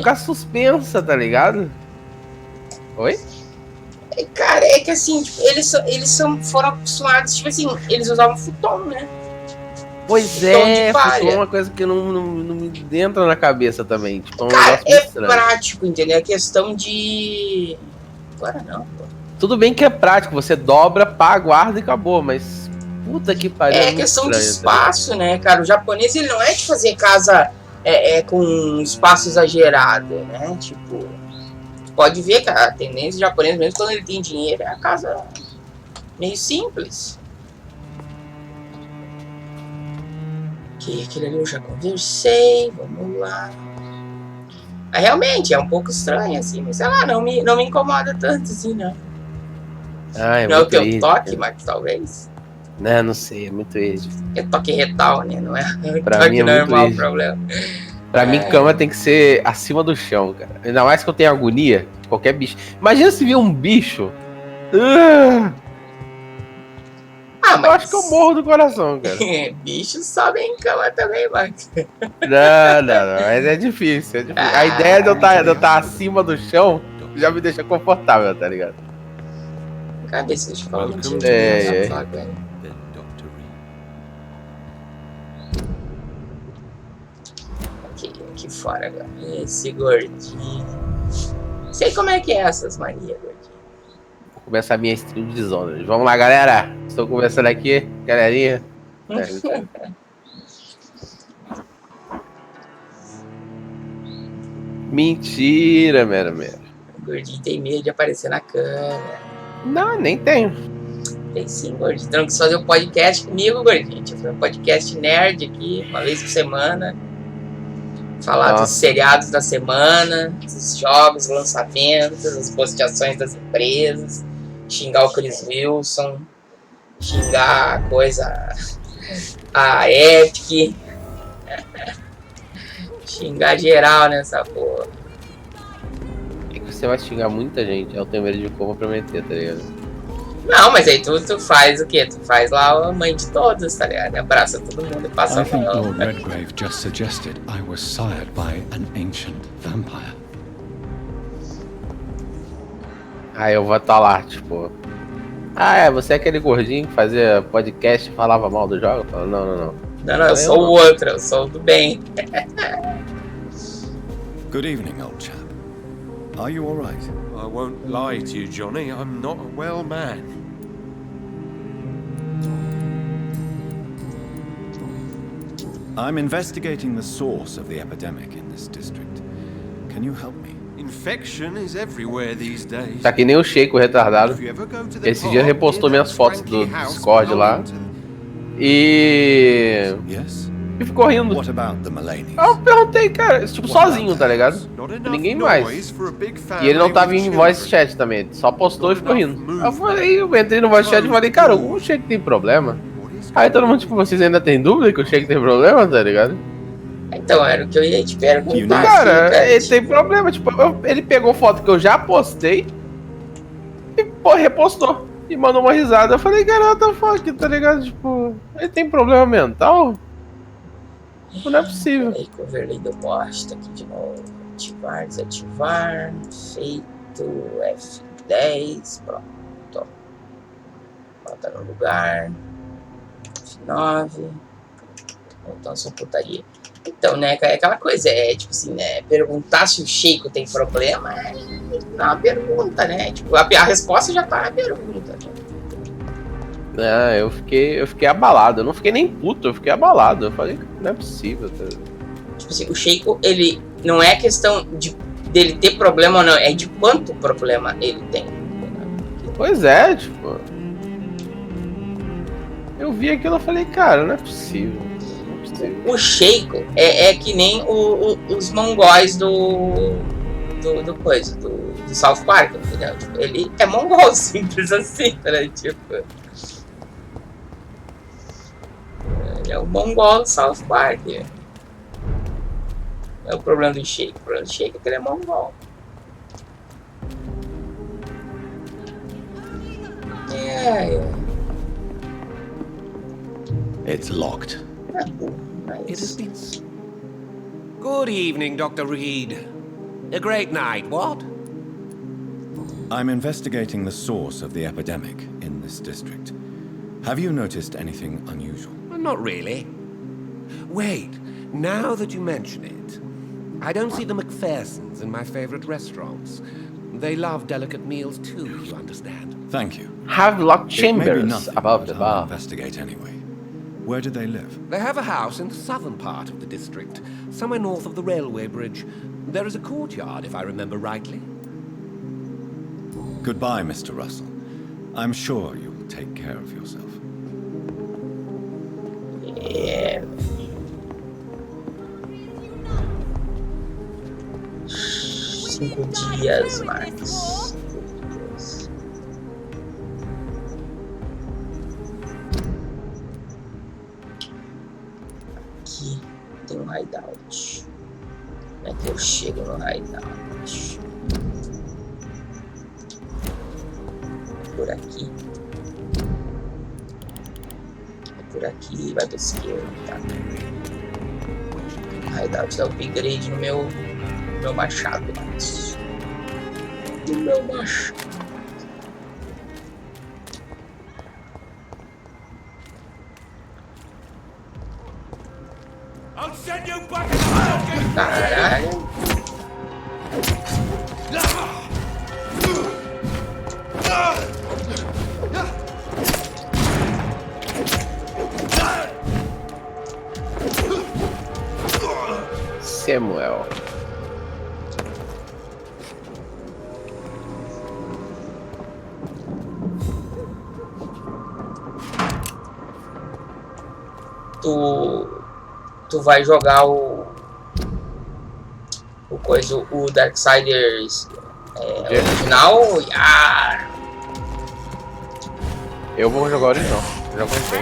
ficar suspensa, tá ligado? Oi? Cara, é que assim, tipo, foram acostumados, tipo assim, eles usavam futon, né? Pois Futon de é, palha. futon é uma coisa que não me entra na cabeça também. Tipo, é um Cara, negócio muito é estranho. prático, entendeu? É questão de... Agora não, pô. Tudo bem que é prático, você dobra, pá, guarda e acabou, mas puta que pariu, é É muito questão de estranho, tá ligado? espaço, né, cara? O japonês, ele não é de fazer casa com espaço exagerado, né? Tipo, pode ver que a tendência japonesa, mesmo quando ele tem dinheiro, é a casa meio simples. Que aquele ali eu já conversei, vamos lá. Mas realmente, é um pouco estranho, assim, mas sei lá, não me incomoda tanto, assim, não. Ah, é Não é o muito teu age, toque, cara. mas talvez. Né, não sei, é muito age. É toque retal, né? Não é Pra mim toque é muito normal o age. problema. Pra mim, cama tem que ser acima do chão, cara. Ainda mais que eu tenho agonia de qualquer bicho. Imagina se vir um bicho. Eu acho que eu morro do coração, cara. Bichos sobem em cama também, Max. Não, mas é difícil, é difícil. A ideia de eu estar acima do chão já me deixa confortável, tá ligado? Cabeça, deixa eu falar mentira. É. Aqui fora agora. Esse gordinho. Sei como é que é essas manias, gordinho. Vou começar a minha stream de zonas. Vamos lá, galera. Estou começando aqui, galerinha. Mentira, mera. O gordinho tem medo de aparecer na câmera. Não, nem tenho. Tem sim, gordinho. Então, quis fazer um podcast comigo, gordinho. A gente vai fazer um podcast nerd aqui, uma vez por semana. Falar dos seriados da semana, dos jogos, lançamentos, as postações das empresas, xingar o Chris Wilson, xingar a coisa, a Epic, xingar geral nessa porra. É que você vai xingar muita gente, eu tenho medo de como prometer, tá ligado? Não, mas aí tu faz o quê? Tu faz lá a mãe de todos, tá ligado? Abraça todo mundo e passa a mão. I think Lord Redgrave just suggested I was sired by an ancient vampire. Aí eu vou estar lá, tipo... você é aquele gordinho que fazia podcast e falava mal do jogo? Eu falo, não. Não, eu sou o outro, eu sou o do bem. Good evening, old chap. Are you alright? I won't lie to you, Johnny. I'm not a well man. I'm investigating the source of the epidemic in this district. Can you help me? Infection is everywhere these days. Tá que nem o Sheik, o retardado. Esse dia repostou minhas fotos do Discord lá. E ficou rindo. Eu perguntei, cara, tipo, sozinho, tá ligado? Ninguém mais. E ele não tava em voice chat também, só postou e ficou rindo. Eu entrei no voice chat e falei, cara, o Sheik tem problema? Aí todo mundo, tipo, vocês ainda tem dúvida que o Sheik tem problema, tá ligado? Então, era o que eu ia te perguntar. Cara, assim, ele tem problema, tipo, ele pegou foto que eu já postei e, pô, repostou. E mandou uma risada. Eu falei, cara, what the fuck, tá ligado? Tipo, ele tem problema mental? Não é possível. Peraí que eu overlay deu bosta aqui de novo. Ativar, desativar. Feito. F10. Pronto. Bota no lugar. F9. Então, só putaria. Então, né, é aquela coisa, tipo assim, né, perguntar se o Sheiko tem problema é uma pergunta, né, tipo, a resposta já tá na pergunta, né. Eu fiquei abalado, eu não fiquei nem puto, eu fiquei abalado, eu falei, não é possível, tá? Tipo assim, o Sheiko, ele, não é questão dele ter problema ou não, é de quanto problema ele tem. Pois é, tipo, eu vi aquilo e falei, cara, não é possível. O Sheiko é que nem os mongóis do South Park, entendeu? Tipo, ele é mongol, simples assim, né? Tipo, ele é o mongol do South Park. É o problema do Sheiko. O problema do Sheiko é que ele é mongol. It's locked. It has been. Good evening, Dr. Reed. A great night, what? I'm investigating the source of the epidemic in this district. Have you noticed anything unusual? Not really. Wait, now that you mention it, I don't see the McPhersons in my favorite restaurants. They love delicate meals too, you understand. Thank you. Have locked It may be chambers nothing, above but the I'll bar. investigate anyway. Where do they live? They have a house in the southern part of the district, somewhere north of the railway bridge. There is a courtyard, if I remember rightly. Goodbye, Mr. Russell. I'm sure you'll take care of yourself. É... 5 dias, Max. 5 dias. Aqui tem um hideout. Como é que eu chego no hideout? Por aqui. Por aqui, vai pra esquerda, tá? Hideout dá upgrade no meu machado, Max. No meu machado. Caralho. Samuel. Tu vai jogar o Darksiders original? Eu vou jogar o original. Já comprei.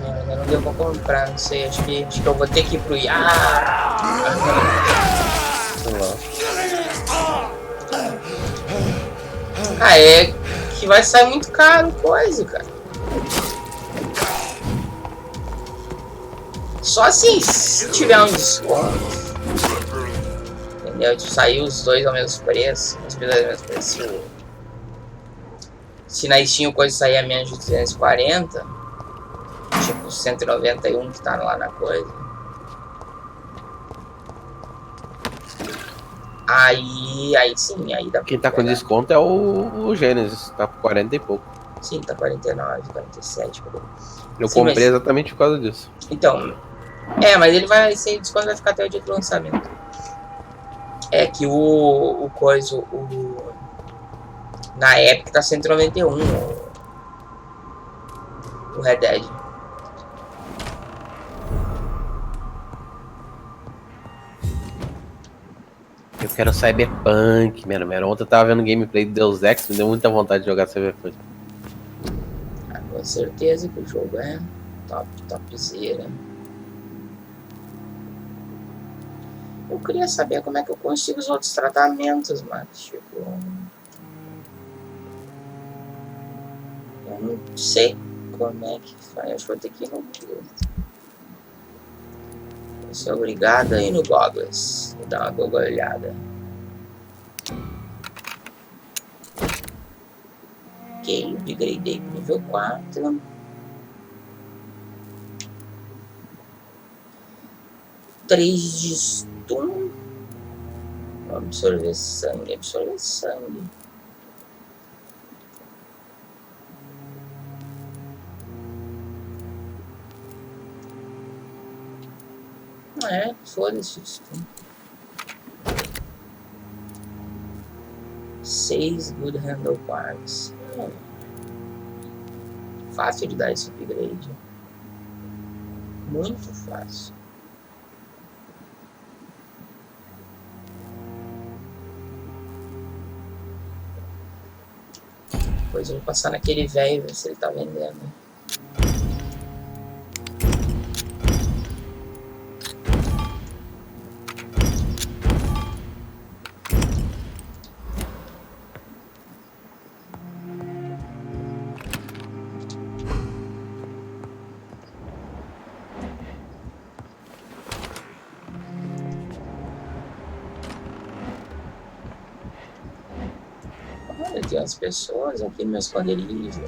Ainda não deu pra comprar, não sei. Acho que eu vou ter que ir pro Sei lá. É que vai sair muito caro coisa, cara. Só assim, se tiver um desconto. Entendeu? Tipo, sair os dois ao mesmo preço. Os dois ao mesmo preço. Se na Steam o coisa sair a menos de 240, tipo 191 que tá lá na coisa. Aí sim, aí dá pra Quem tá com desconto é o Genesis, tá por 40 e pouco. Sim, tá 49, 47. Eu comprei exatamente por causa disso. Então, mas ele vai ser desconto, vai ficar até o dia do lançamento. É que o na Epic tá 191 o Red Dead. Eu quero Cyberpunk, mano. Ontem eu tava vendo gameplay do Deus Ex, me deu muita vontade de jogar Cyberpunk. Com certeza que o jogo é topzera. Eu queria saber como é que eu consigo os outros tratamentos, mano. Tipo, eu não sei como é que faz. Acho que vou ter que ir no Google. Vou ser obrigado a ir no Goggles. Vou dar uma gogolhada. Ok, upgradei pro nível 4. Três de stun. Absorver sangue. Foda-se stun. 6 good handle parts. Fácil de dar esse upgrade. Muito fácil. Depois eu vou passar naquele velho, ver se ele tá vendendo. Tem umas pessoas aqui no meu esconderijo.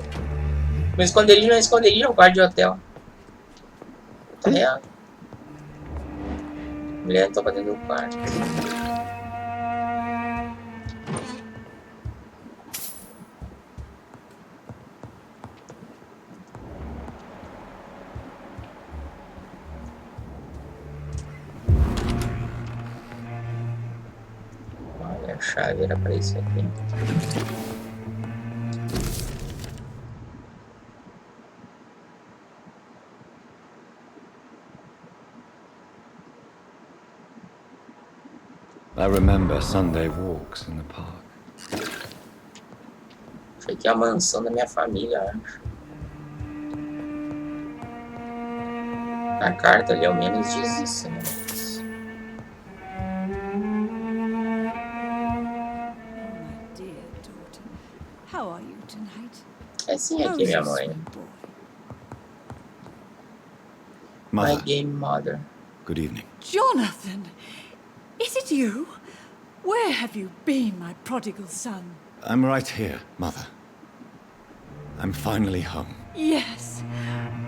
Meu esconderijo não é esconderijo, é um quarto de hotel. Tá real. A mulher toca dentro do quarto. Olha, a chave era pra isso aqui. I remember Sunday walks in the park. Isso aqui é a mansão da minha família, acho. A carta ali ao menos diz isso, né? My dear daughter, how are you tonight? É sim aqui, minha mãe. My Mother, game mother. good evening. Jonathan, is it you? Where have you been, my prodigal son? I'm right here, Mother. I'm finally home. Yes,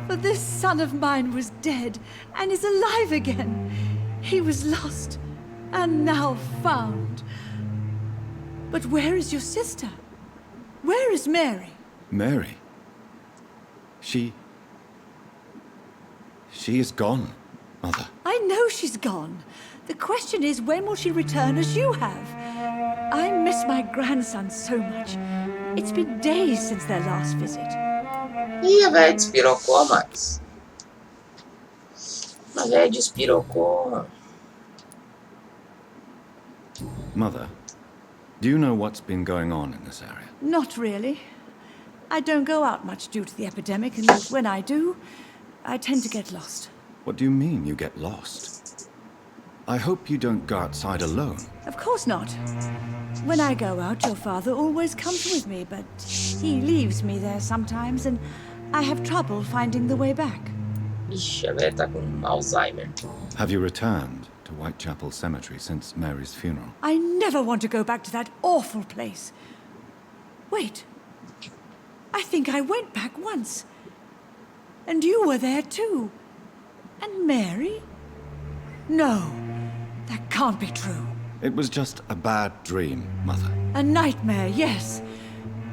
but this son of mine was dead and is alive again. He was lost and now found. But where is your sister? Where is Mary? Mary? She is gone, Mother. I know she's gone. The question is, when will she return as you have? I miss my grandson so much. It's been days since their last visit. Ih, a velha despirocou, Max. A velha despirocou. Mother, do you know what's been going on in this area? Not really. I don't go out much due to the epidemic, and when I do, I tend to get lost. What do you mean you get lost? I hope you don't go outside alone. Of course not. When I go out, your father always comes with me, but he leaves me there sometimes, and I have trouble finding the way back. Ixi, a velha tá com Alzheimer. Have you returned to Whitechapel Cemetery since Mary's funeral? I never want to go back to that awful place. Wait. I think I went back once. And you were there too. And Mary? No, that can't be true. It was just a bad dream, Mother. A nightmare, yes.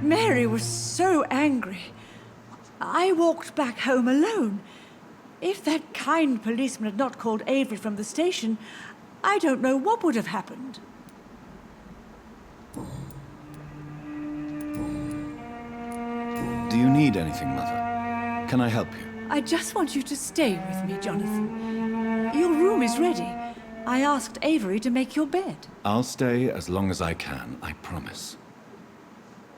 Mary was so angry. I walked back home alone. If that kind policeman had not called Avery from the station, I don't know what would have happened. Do you need anything, Mother? Can I help you? I just want you to stay with me, Jonathan. Your room is ready. I asked Avery to make your bed. I'll stay as long as I can, I promise.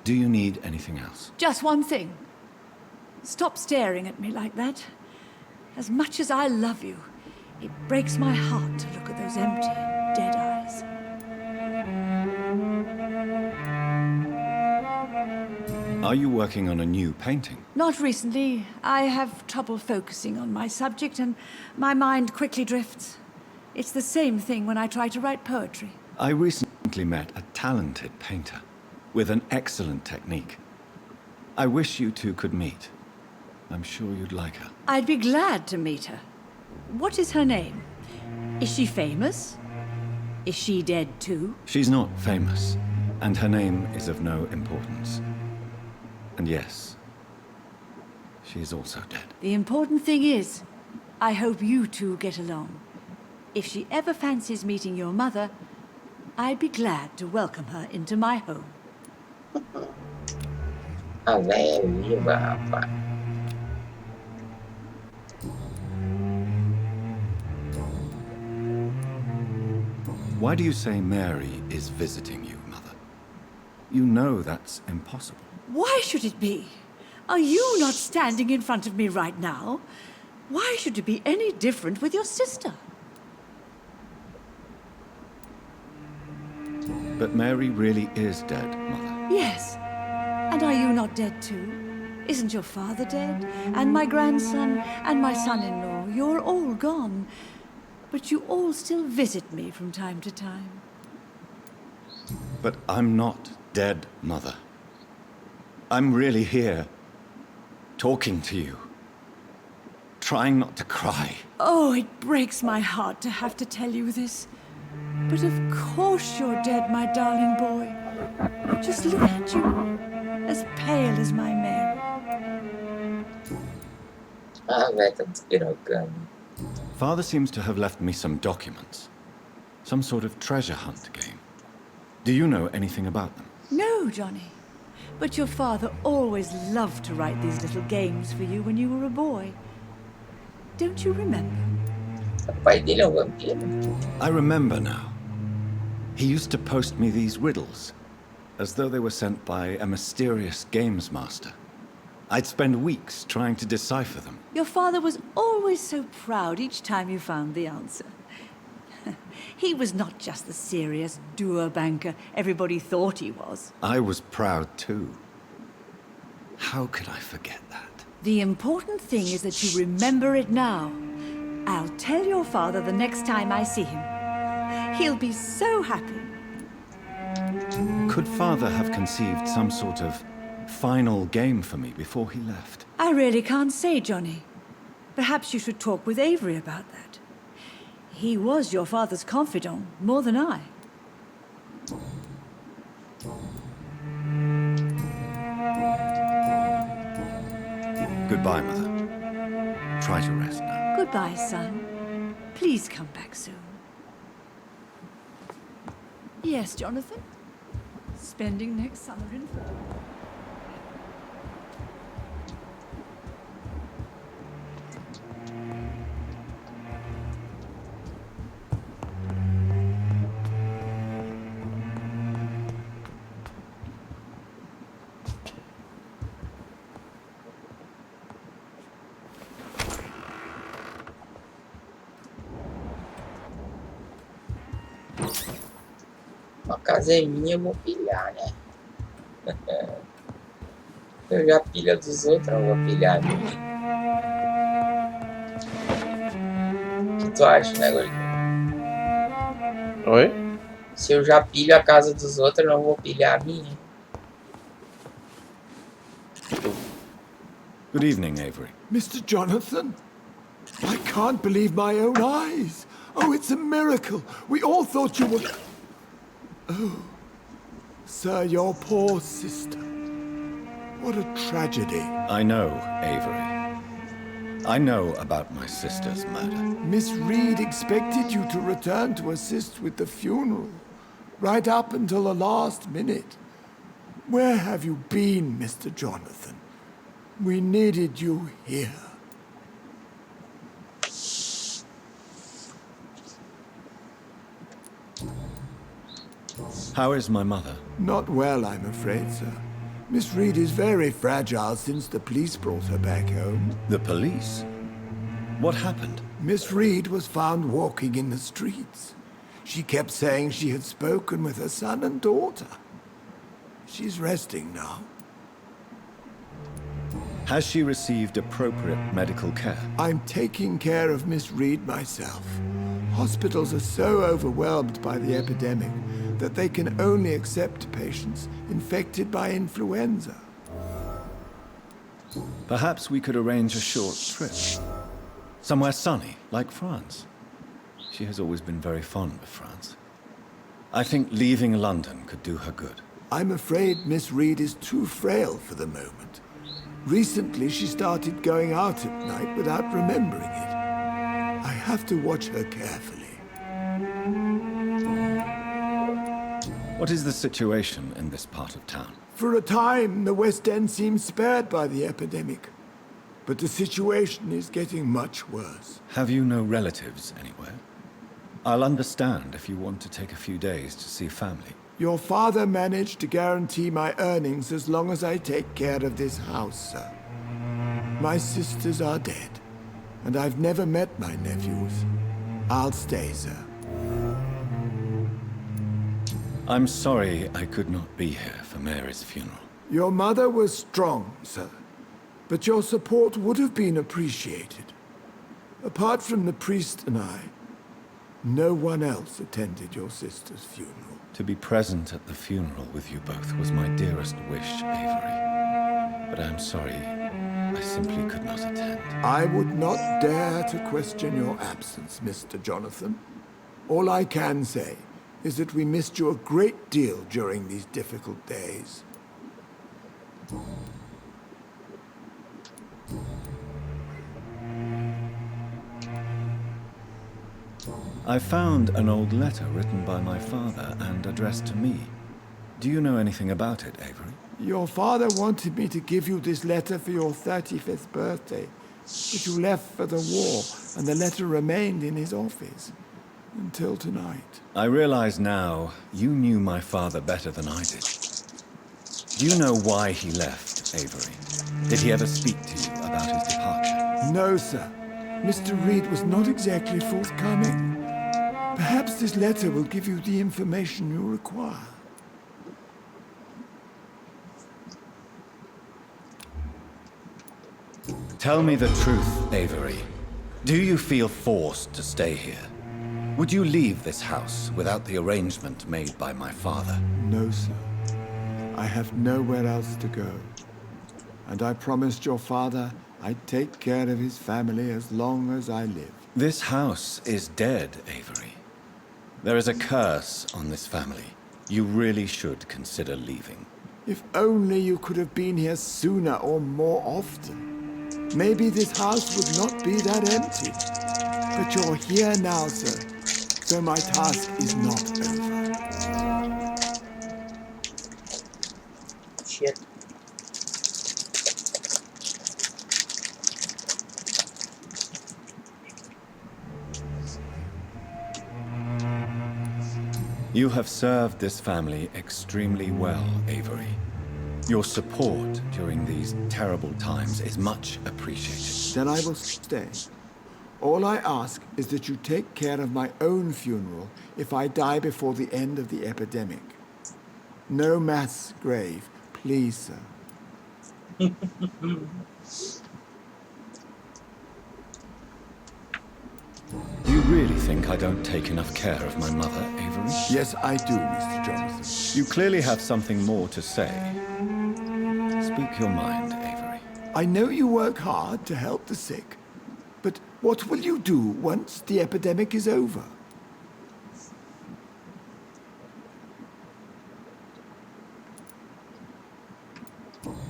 Do you need anything else? Just one thing. Stop staring at me like that. As much as I love you, it breaks my heart to look at those empty, dead eyes. Are you working on a new painting? Not recently. I have trouble focusing on my subject and my mind quickly drifts. It's the same thing when I try to write poetry. I recently met a talented painter with an excellent technique. I wish you two could meet. I'm sure you'd like her. I'd be glad to meet her. What is her name? Is she famous? Is she dead too? She's not famous, and her name is of no importance. And yes, she's also dead. The important thing is, I hope you two get along. If she ever fancies meeting your mother, I'd be glad to welcome her into my home. A velha é viva, rapaz. Why do you say Mary is visiting you, Mother? You know that's impossible. Why should it be? Are you not standing in front of me right now? Why should it be any different with your sister? But Mary really is dead, Mother. Yes. And are you not dead too? Isn't your father dead? And my grandson? And my son-in-law? You're all gone. But you all still visit me from time to time. But I'm not dead, Mother. I'm really here, talking to you, trying not to cry. Oh, it breaks my heart to have to tell you this. But of course you're dead, my darling boy. Just look at you, as pale as my Mary. Ah, velho, tá despirocando. Father seems to have left me some documents. Some sort of treasure hunt game. Do you know anything about them? No, Johnny. But your father always loved to write these little games for you when you were a boy. Don't you remember? O pai dele é um vampiro. I remember now. He used to post me these riddles, as though they were sent by a mysterious games master. I'd spend weeks trying to decipher them. Your father was always so proud each time you found the answer. He was not just the serious doer banker everybody thought he was. I was proud too. How could I forget that? The important thing is that you remember it now. I'll tell your father the next time I see him. He'll be so happy. Could Father have conceived some sort of final game for me before he left? I really can't say, Johnny. Perhaps you should talk with Avery about that. He was your father's confidant, more than I. Goodbye, Mother. Try to rest now. Goodbye, son. Please come back soon. Yes, Jonathan? Spending next summer in Florida. Uma casa é minha, eu vou pilhar, né? Eu já pilho dos outros, eu vou pilhar a minha. O que tu acha, né, gordinho? Oi? Se eu já pilho a casa dos outros, eu não vou pilhar a minha. Good evening, Avery. Mr. Jonathan? I can't believe my own eyes. Oh, it's a miracle. We all thought you were... Oh, sir, your poor sister. What a tragedy. I know, Avery. I know about my sister's murder. Miss Reed expected you to return to assist with the funeral, right up until the last minute. Where have you been, Mr. Jonathan? We needed you here. How is my mother? Not well, I'm afraid, sir. Miss Reed is very fragile since the police brought her back home. The police? What happened? Miss Reed was found walking in the streets. She kept saying she had spoken with her son and daughter. She's resting now. Has she received appropriate medical care? I'm taking care of Miss Reed myself. Hospitals are so overwhelmed by the epidemic that they can only accept patients infected by influenza. Perhaps we could arrange a short trip. Somewhere sunny, like France. She has always been very fond of France. I think leaving London could do her good. I'm afraid Miss Reed is too frail for the moment. Recently, she started going out at night without remembering it. I have to watch her carefully. What is the situation in this part of town? For a time, the West End seemed spared by the epidemic. But the situation is getting much worse. Have you no relatives anywhere? I'll understand if you want to take a few days to see family. Your father managed to guarantee my earnings as long as I take care of this house, sir. My sisters are dead, and I've never met my nephews. I'll stay, sir. I'm sorry I could not be here for Mary's funeral. Your mother was strong, sir, but your support would have been appreciated. Apart from the priest and I, no one else attended your sister's funeral. To be present at the funeral with you both was my dearest wish, Avery. but I'm sorry. I simply could not attend. I would not dare to question your absence, Mr. Jonathan. All I can say is that we missed you a great deal during these difficult days. I found an old letter written by my father and addressed to me. Do you know anything about it, Avery? Your father wanted me to give you this letter for your 35th birthday, but you left for the war, and the letter remained in his office until tonight. I realize now you knew my father better than I did. Do you know why he left, Avery? Did he ever speak to you about his departure? No, sir. Mr. Reed was not exactly forthcoming. Perhaps this letter will give you the information you require. Tell me the truth, Avery. Do you feel forced to stay here? Would you leave this house without the arrangement made by my father? No, sir. I have nowhere else to go. And I promised your father I'd take care of his family as long as I live. This house is dead, Avery. There is a curse on this family. You really should consider leaving. If only you could have been here sooner or more often. Maybe this house would not be that empty. But you're here now, sir. So my task is not over. Shit. You have served this family extremely well, Avery. Your support during these terrible times is much appreciated. Then I will stay. All I ask is that you take care of my own funeral if I die before the end of the epidemic. No mass grave, please, sir. Do you really think I don't take enough care of my mother, Avery? Yes, I do, Mr. Jonathan. You clearly have something more to say. Speak your mind, Avery. I know you work hard to help the sick, but what will you do once the epidemic is over?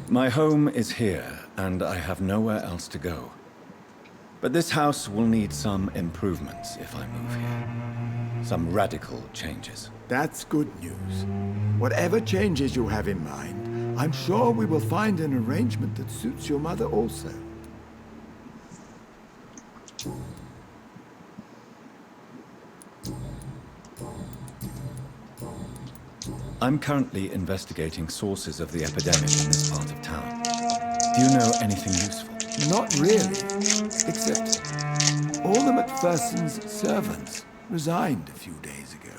My home is here, and I have nowhere else to go. But this house will need some improvements if I move here. Some radical changes. That's good news. Whatever changes you have in mind, I'm sure we will find an arrangement that suits your mother also. I'm currently investigating sources of the epidemic in this part of town. Do you know anything useful? Not really, except all the MacPhersons' servants resigned a few days ago.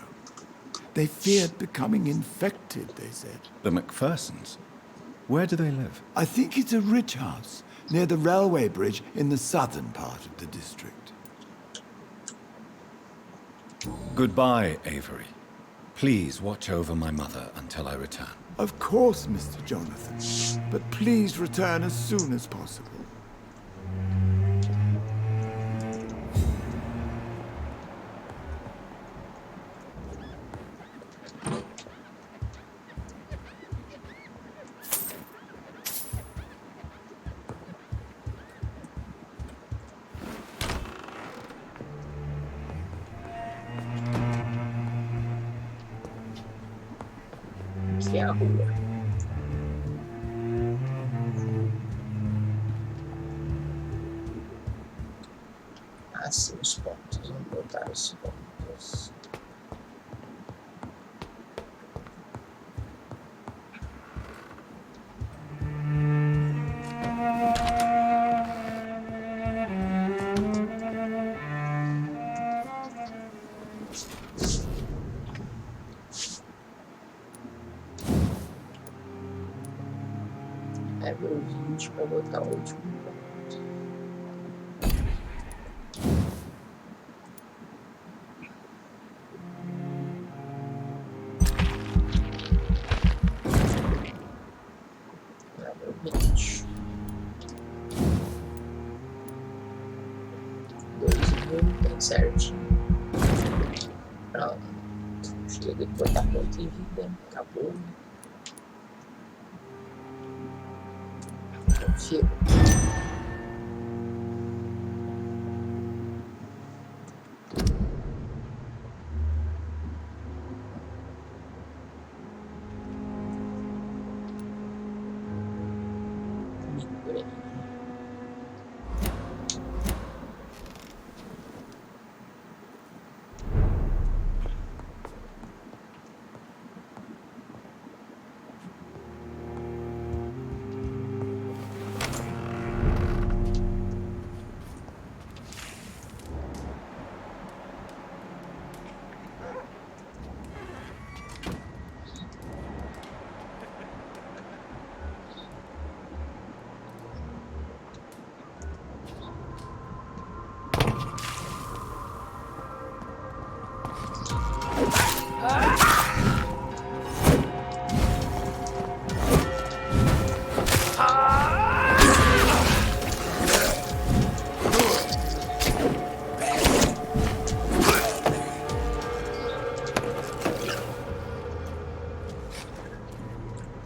They feared becoming infected, they said. The MacPhersons? Where do they live? I think it's a rich house near the railway bridge in the southern part of the district. Goodbye, Avery. Please watch over my mother until I return. Of course, Mr. Jonathan. But please return as soon as possible. Que é a rua. Ah, sim, os pontos. Vamos botar os pontos. Pega o 20 para botar o último ponto. Pega o 20. certinho. Pronto. Chega de botar ponto de vida. Acabou. Confio.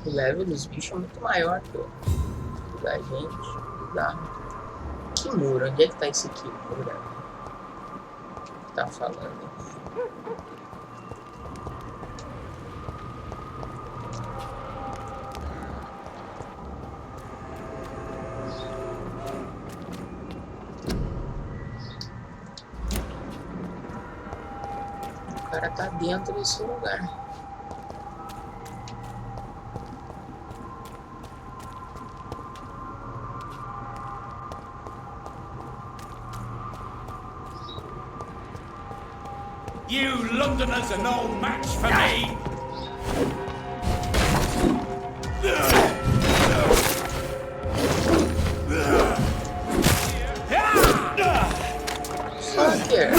O level dos bichos é muito maior que o da gente. Kimura, onde é que tá esse Kimura? Tá falando. O cara tá dentro desse lugar. You Londoners are no match for me! Vampyr.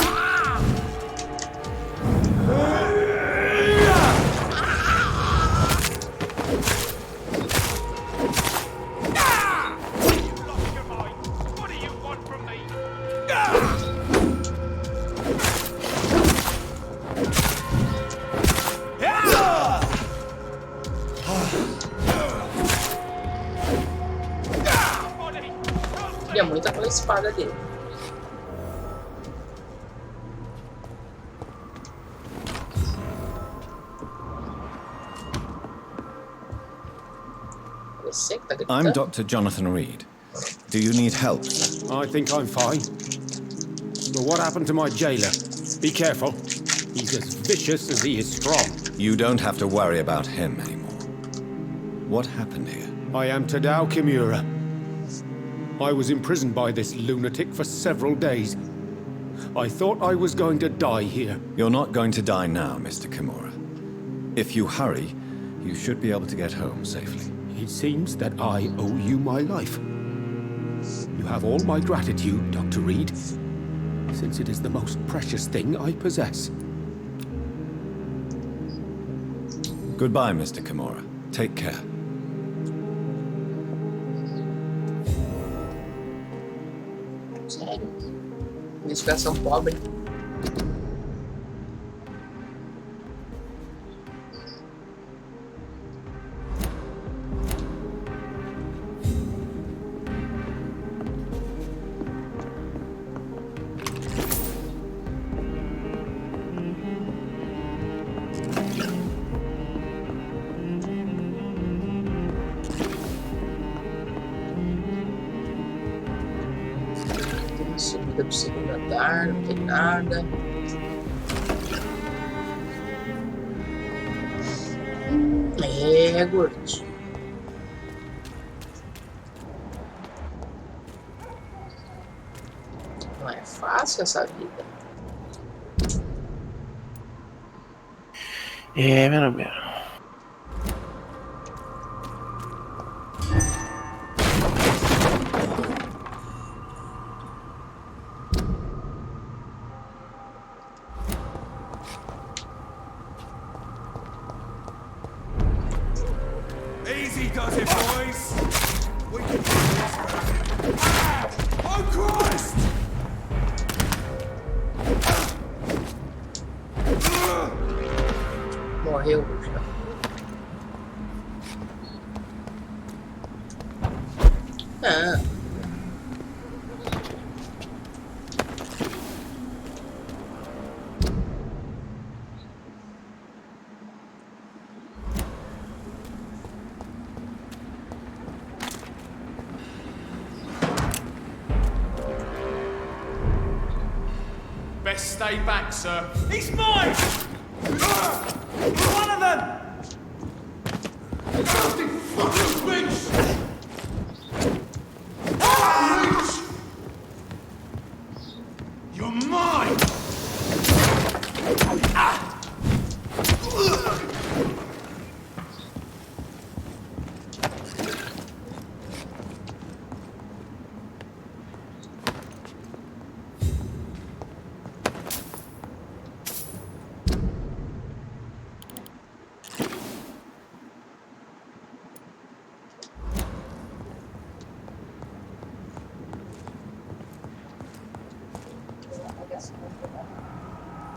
Queria muito aquela espada dele. Você que tá gritando? I'm Dr. Jonathan Reed. Do you need help? I think I'm fine. But what happened to my jailer? Be careful. He's as vicious as he is strong. You don't have to worry about him anymore. What happened here? I am Tadao Kimura. I was imprisoned by this lunatic for several days. I thought I was going to die here. You're not going to die now, Mr. Kimura. If you hurry, you should be able to get home safely. It seems that I owe you my life. You have all my gratitude, Dr. Reed, since it is the most precious thing I possess. Goodbye, Mr. Kimura. Take care. Sério? Investigação pobre. Subida pro segundo andar, não tem nada. É, gordinho. Não é fácil essa vida. É, meu amigo. Easy does it, boys! We can do this. Oh, Christ! Morreu já. Ah. Best stay back, sir. He's mine! One of them! Fucking bitch! You're mine!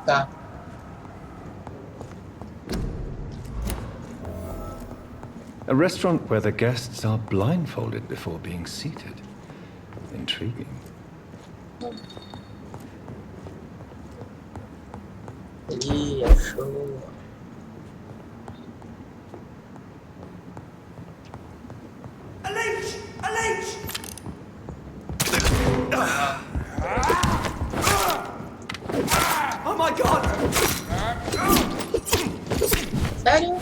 Tá. A restaurant where the guests are blindfolded before being seated. Intriguing. Ih, achou. A leech! A leech! Oh my god! Sério?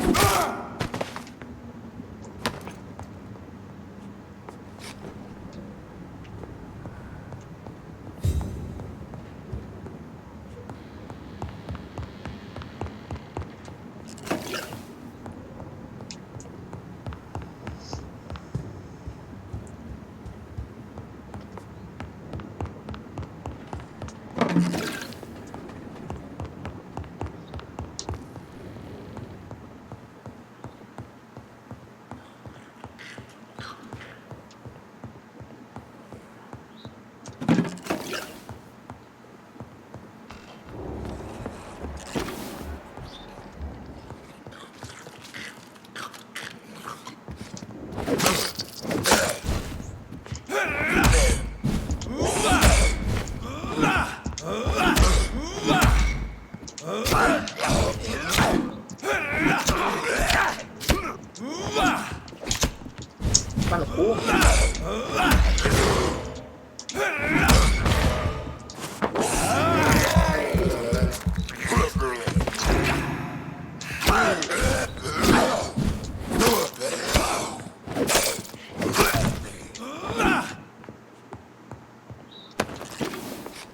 Tá no cu?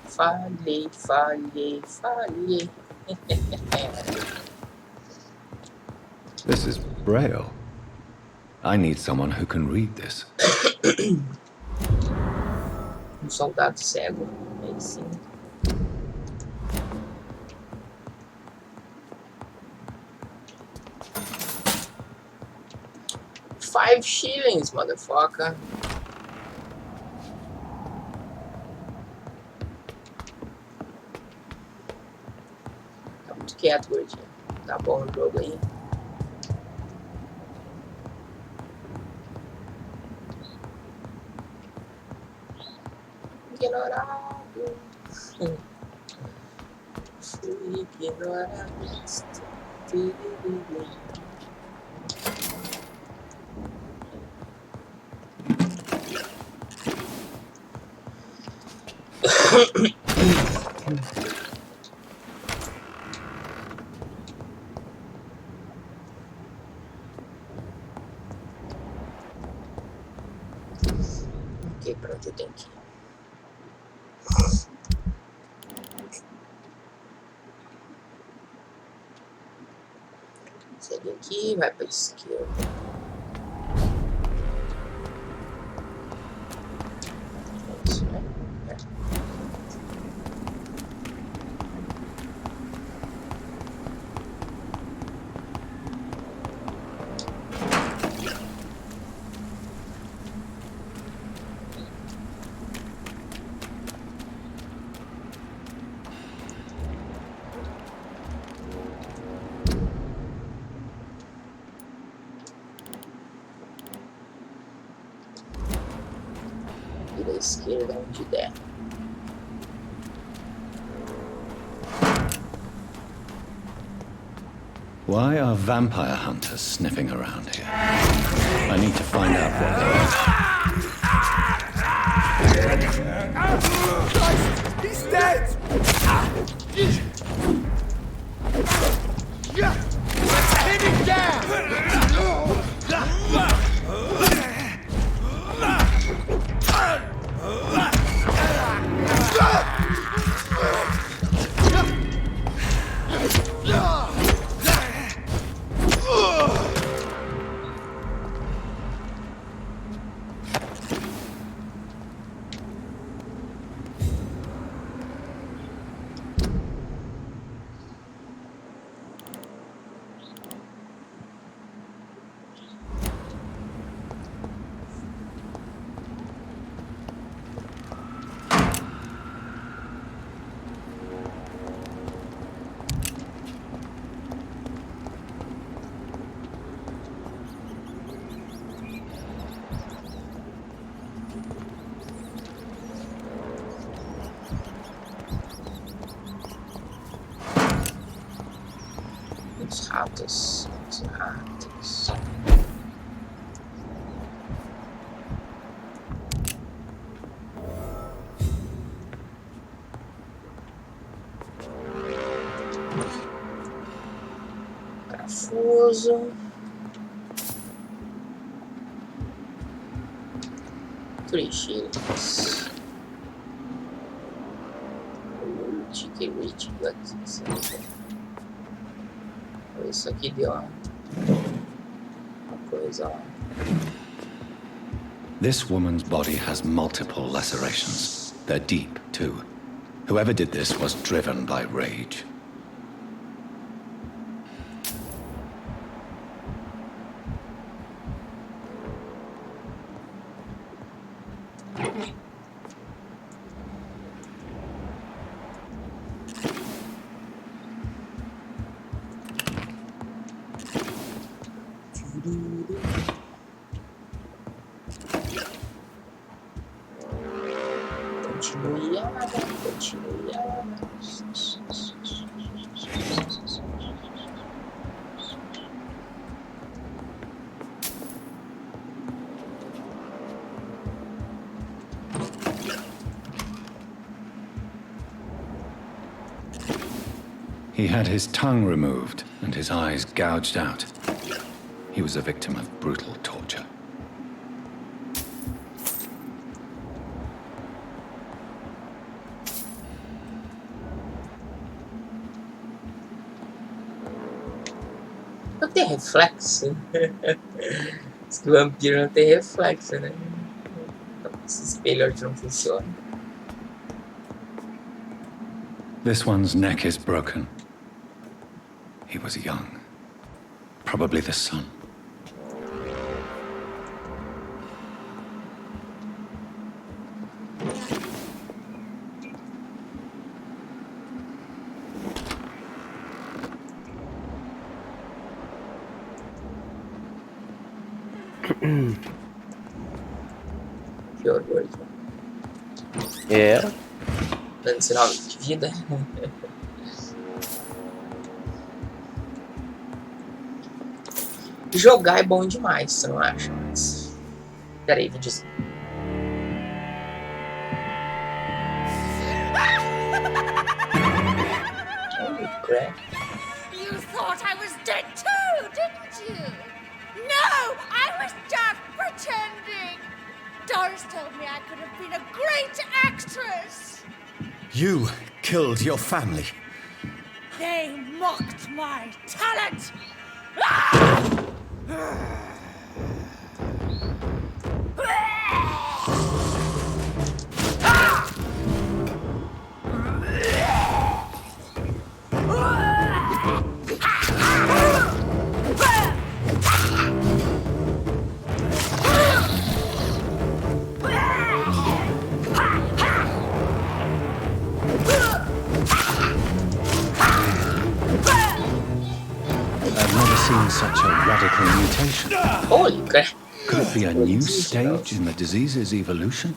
Falhei. This is Braille. I need someone who can read this. Soldado cego. Aí sim. $5, motherfucker. Tá muito quieto, gordinho. Tá bom o jogo aí. Ignorado. Fui ignorado. Ok, pra onde eu tenho que ir? Segue aqui, vai pra esquerda. É isso, né? esquerda onde der. Why are vampire hunters sniffing around here? I need to find out what they are. He's dead! Hit him down! Os ratos. Parafuso. Trecheiros. Isso aqui deu uma coisa lá. This woman's body has multiple lacerations. They're deep, too. Whoever did this was driven by rage. He had his tongue removed and his eyes gouged out. He was a victim of brutal torture. Não tem reflexo. Esse vampiro não tem reflexo, né? Esse espelho aqui não funciona. This one's neck is broken. He was young. Probably the son. Que orgulho. É. Dando sinal de vida. Jogar é bom demais, você não acha? Mas... Peraí, vou dizer. Holy crap. You thought I was dead too, didn't you? No, I was just pretending. Doris told me I could have been a great actress. You killed your family. They mocked my talent. Ah! Such a radical mutation. Holy crap. Could it be a new stage in the disease's evolution?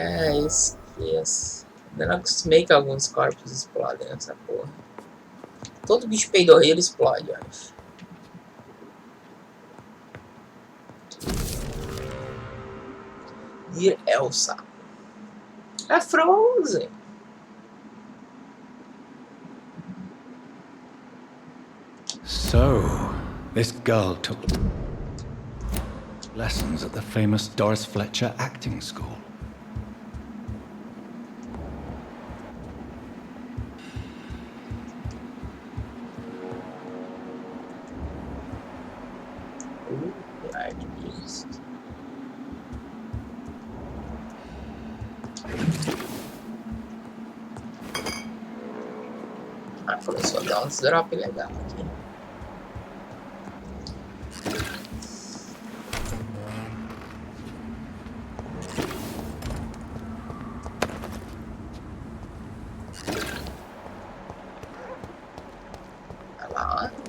É, esqueço. Ainda não acostumei que alguns corpos explodem nessa porra. Todo bicho peidorreiro explode, eu acho. Dear Elsa. É Frozen. So, this girl took lessons at the famous Doris Fletcher acting school. Ah, começou a dar uns drop legal aqui. Vai lá, ó.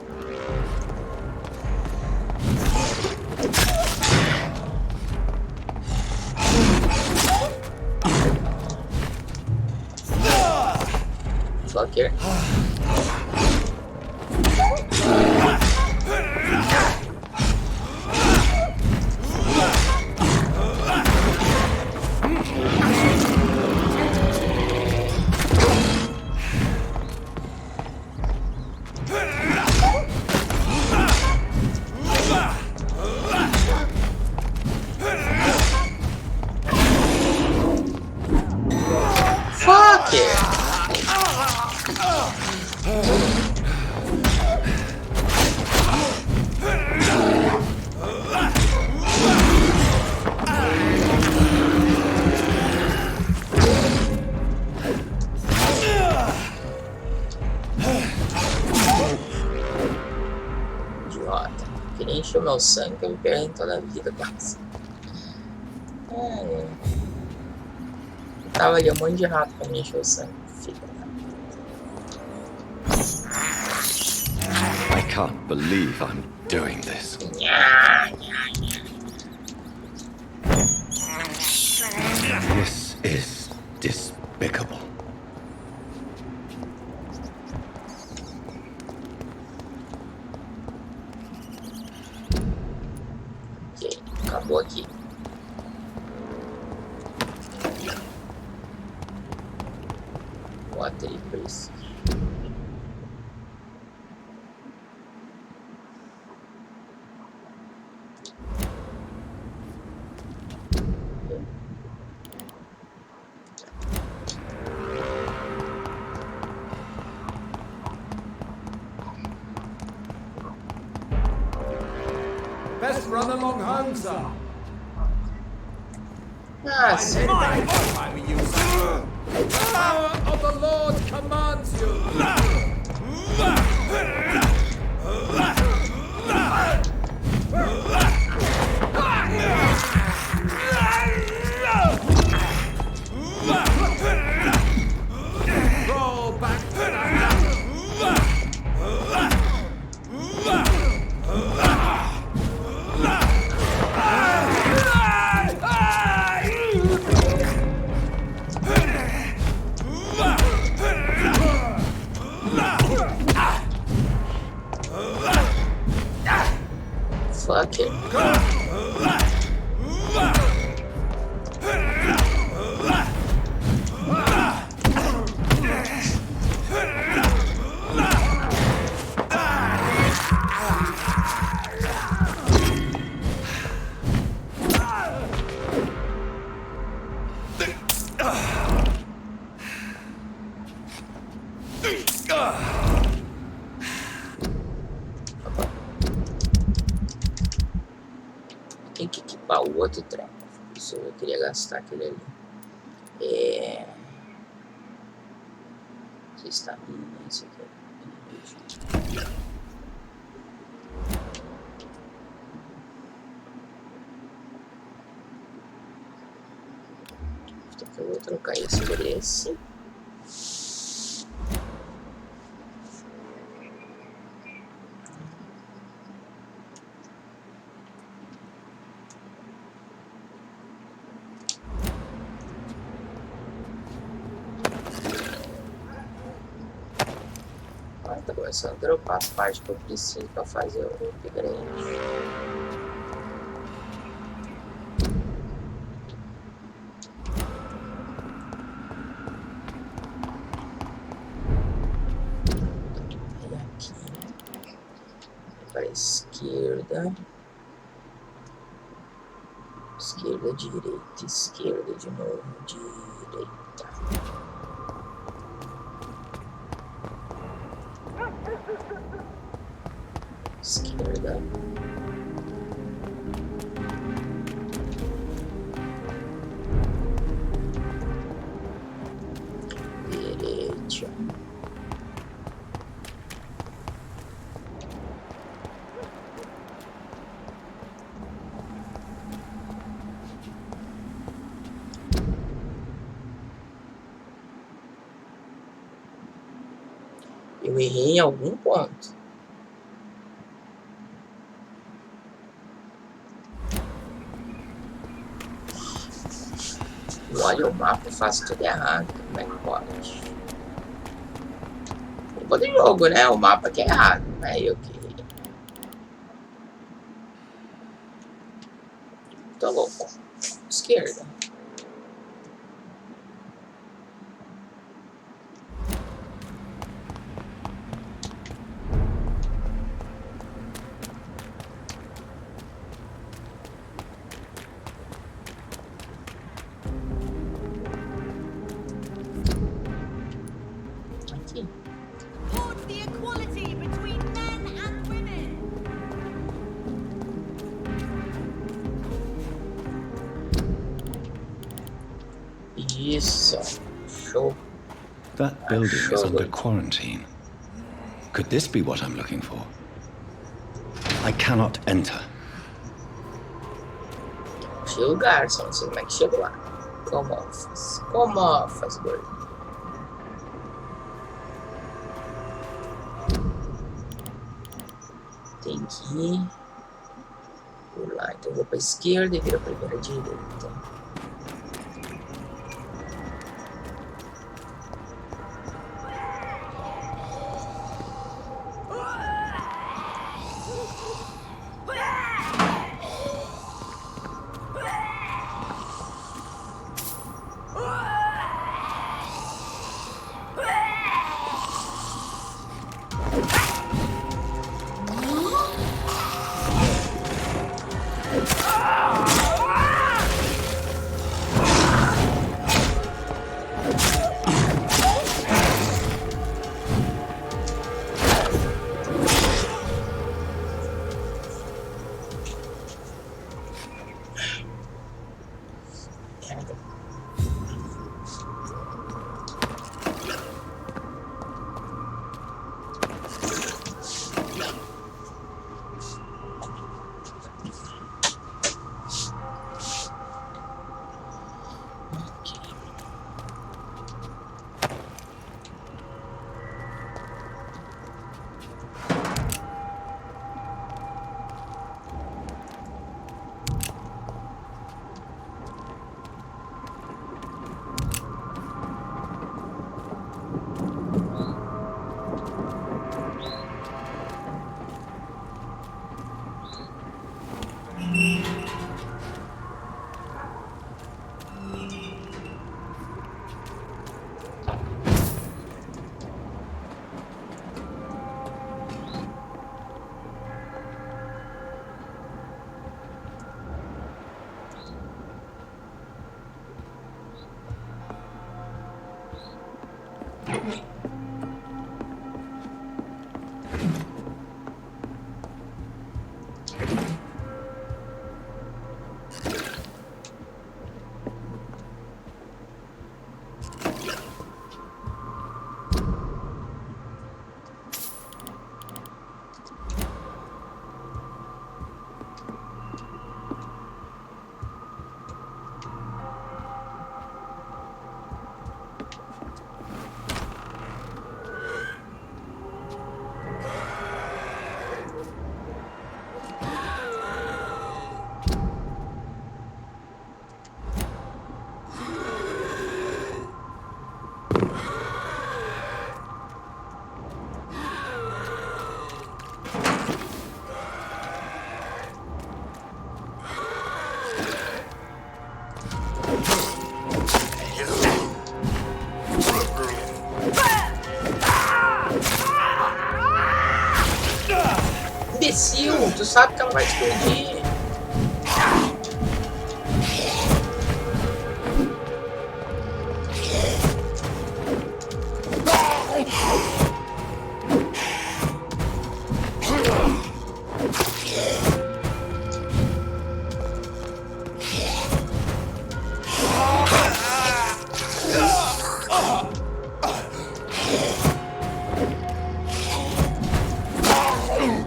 Fucker. Fuck it. Idiota. Queria encher o meu sangue que eu me perdi toda a vida quase. Tava ali um monte de rato pra me encher o sangue. I can't believe I'm doing this. This is despicable. Ok, acabou aqui. Water e preço. Best run along home, sir. Ah, sim. The power of the Lord commands you. Roll back. Fuck it. Tem que equipar o outro treco. Isso eu queria gastar aquele ali. Se está vindo, isso aqui. Então eu vou trocar esse por esse. tá começando a dropar a parte que eu preciso pra fazer o upgrade. Para a esquerda, esquerda, direita, esquerda de novo, direita. Esquerda. Direita. Eu errei em algum ponto. Olha o mapa, eu faço tudo errado. Como é que pode? Culpa do jogo, né? O mapa que é errado. Não é eu que errei. Tô louco. Esquerda. Aqui. Towards the equality between men and women. Isso. Show. That building is under quarantine. Could this be what I'm looking for? I cannot enter. Achei o lugar, só não sei como é que chego lá. Como faz? Como faz, gordo? Tem que ir por lá. Então eu vou pra esquerda e vira pra primeira direita. imbecil! Tu sabe que ela vai explodir.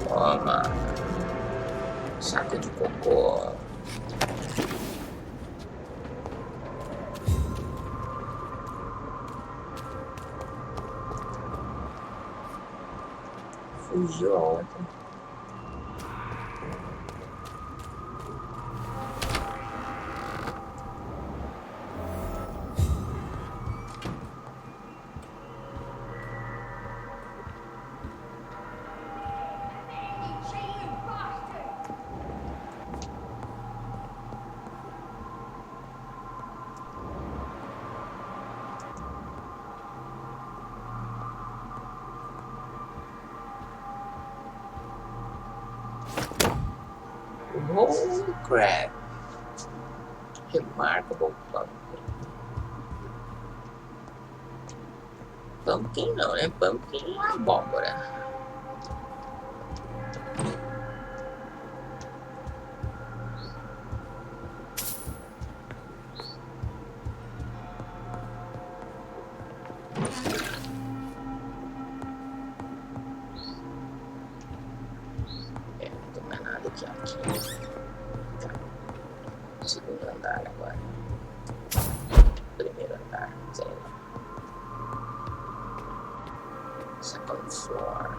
Toma. Saco de cocô. Fugiu a outra. Holy crap! Remarkable pumpkin. Pumpkin não, né? Pumpkin é abóbora. É, não tem mais nada aqui. Tá. Segundo andar agora. Primeiro andar, sei lá. Second floor.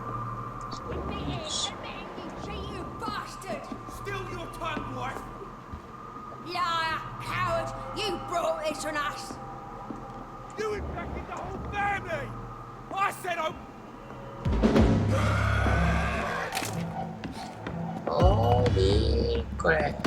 You bastard! Still your tongue, wife! Liar! Coward! You brought this on us! You infected the whole family! I said I... Holy crap.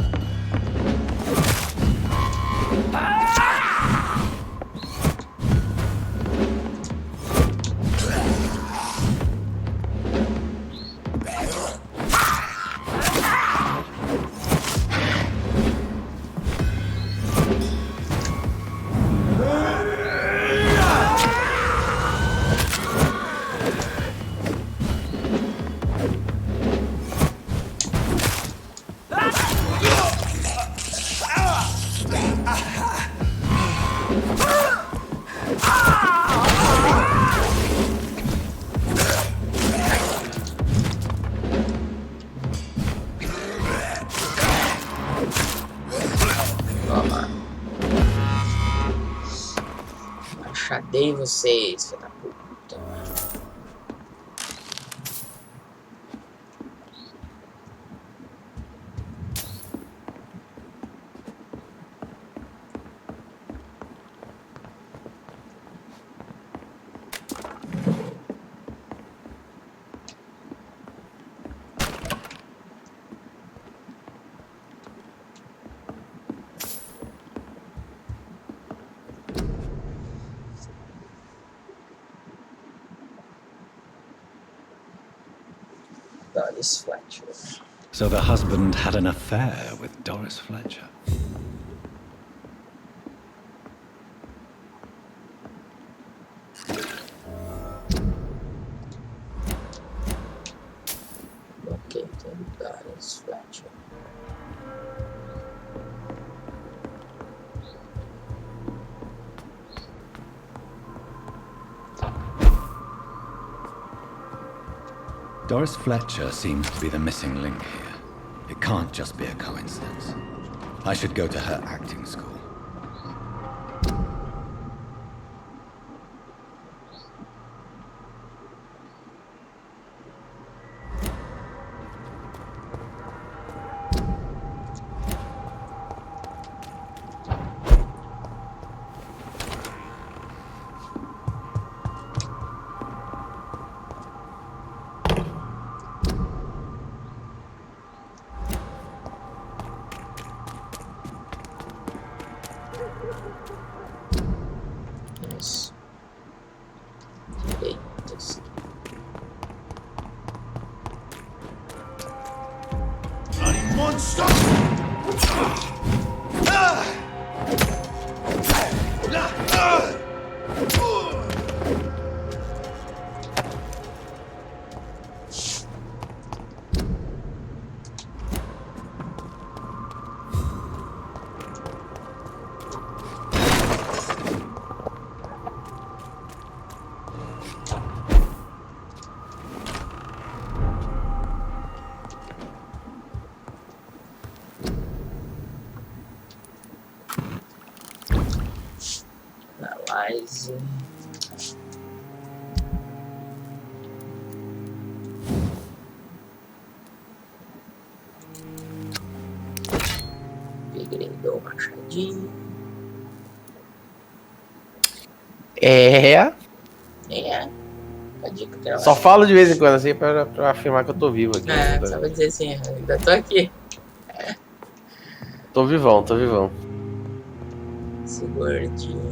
Achadei vocês, filha da puta. Doris Fletcher. So the husband had an affair with Doris Fletcher. Located Doris Fletcher. Doris Fletcher seems to be the missing link here. It can't just be a coincidence. I should go to her acting school. monster! Analyze. Peguei o machadinho. É. A dica que ela Só falo de vez em quando assim pra afirmar que eu tô vivo aqui. só vou dizer assim, ainda tô aqui. Tô vivão, tô vivão. Esse gordinho.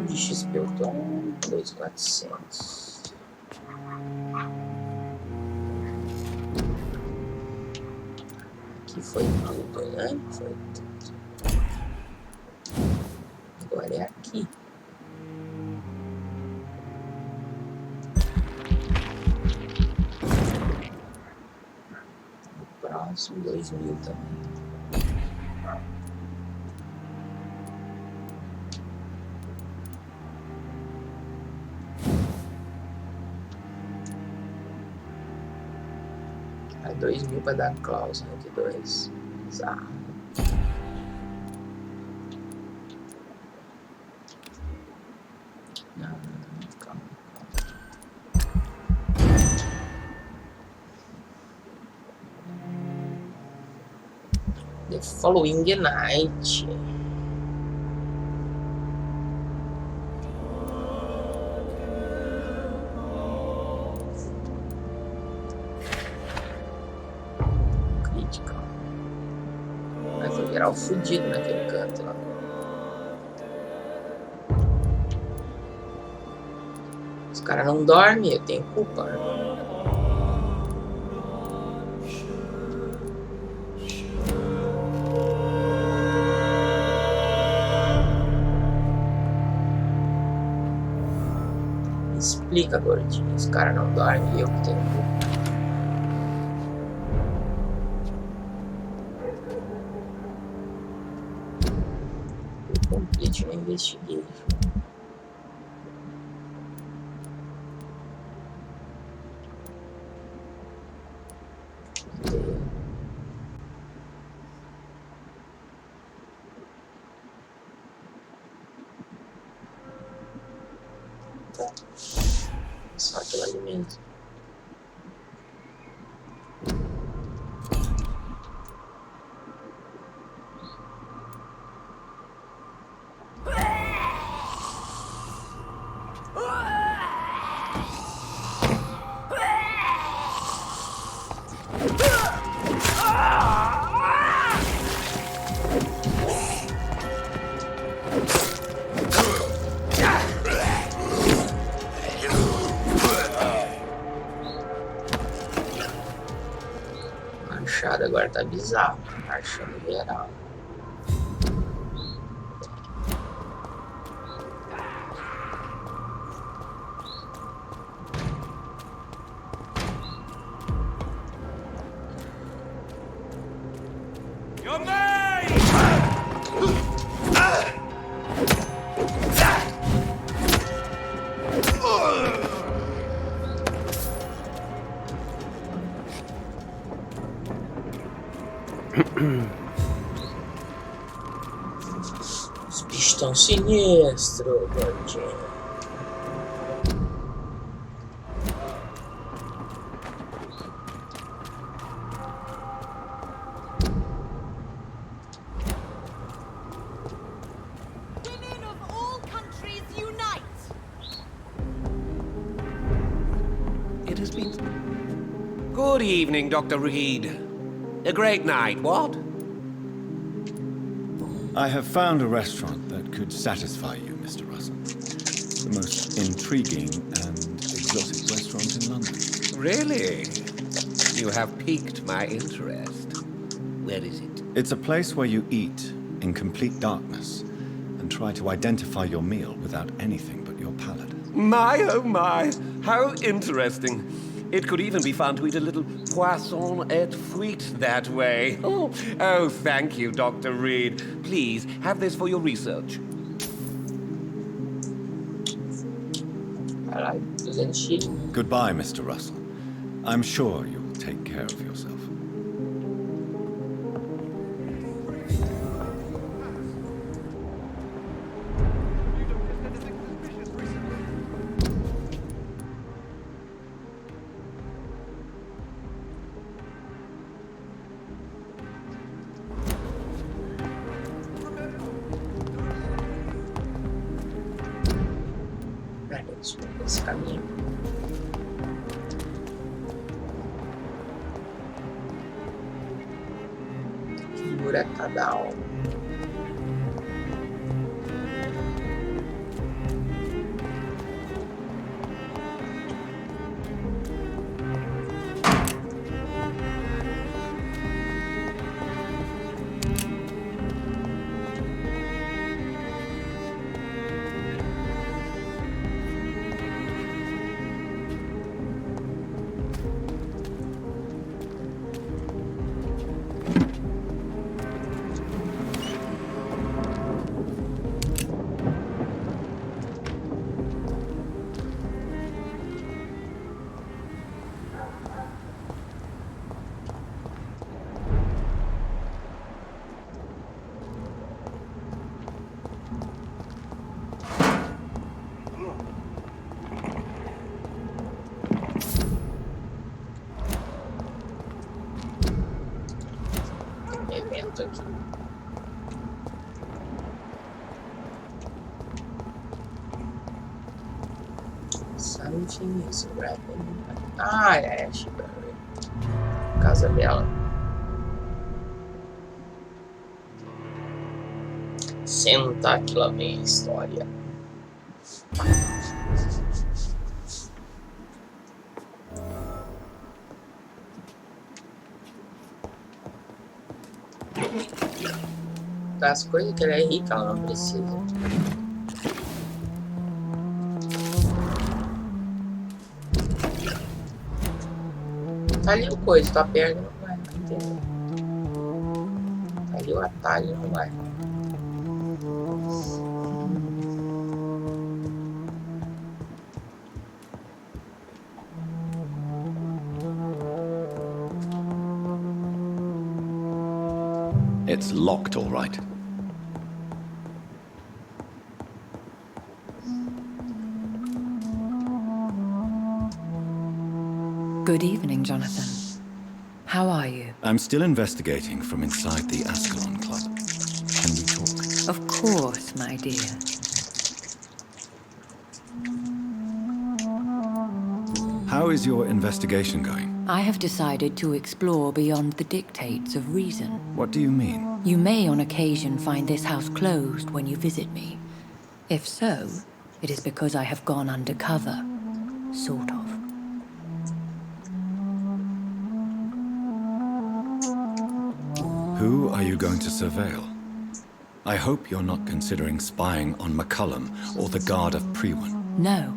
De XP eu tô 2.400. Aqui foi tudo, né? Foi tudo. Agora é aqui. O próximo 2.000 também. Aí 2.000 pra dar cláusula aqui, 2. Bizarro. Não, calma. The following night. Critical. Mas foi virar o fudido naquele canto lá. Os caras não dormem, eu tenho culpa, né? Me explica, gordinho. Os caras não dormem e eu que tenho culpa. Complete no investigation. Tá. Só aquilo ali mesmo. Agora tá bizarro, marchando geral. Os bichos tão sinistros, gordinho. Women of all countries unite! It has been... Good evening, Dr. Reed. A great night, what? I have found a restaurant that could satisfy you, Mr. Russell. The most intriguing and exotic restaurant in London. Really? You have piqued my interest. Where is it? It's a place where you eat in complete darkness and try to identify your meal without anything but your palate. My, oh my, how interesting. It could even be fun to eat a little poisson et fruits that way. Oh, thank you, Dr. Reed. Please, have this for your research. Caralho, 200 shillings. Goodbye, Mr. Russell. I'm sure you'll take care of yourself. Esse caminho. Que buraco cada um. Evento aqui. Something is wrapping. Ah, é a Ashbury. Casa dela. Senta que lá vem a história. As coisas que ela é rica, ela não precisa. Tá ali o coisa, tá perto, não vai, entendeu? Tá ali o atalho, não vai. It's locked, all right. Good evening, Jonathan. How are you? I'm still investigating from inside the Ascalon Club. Can we talk? Of course, my dear. How is your investigation going? I have decided to explore beyond the dictates of reason. What do you mean? You may on occasion find this house closed when you visit me. If so, it is because I have gone undercover. Sort of. Who are you going to surveil? I hope you're not considering spying on McCullum or the Guard of Prewan. No.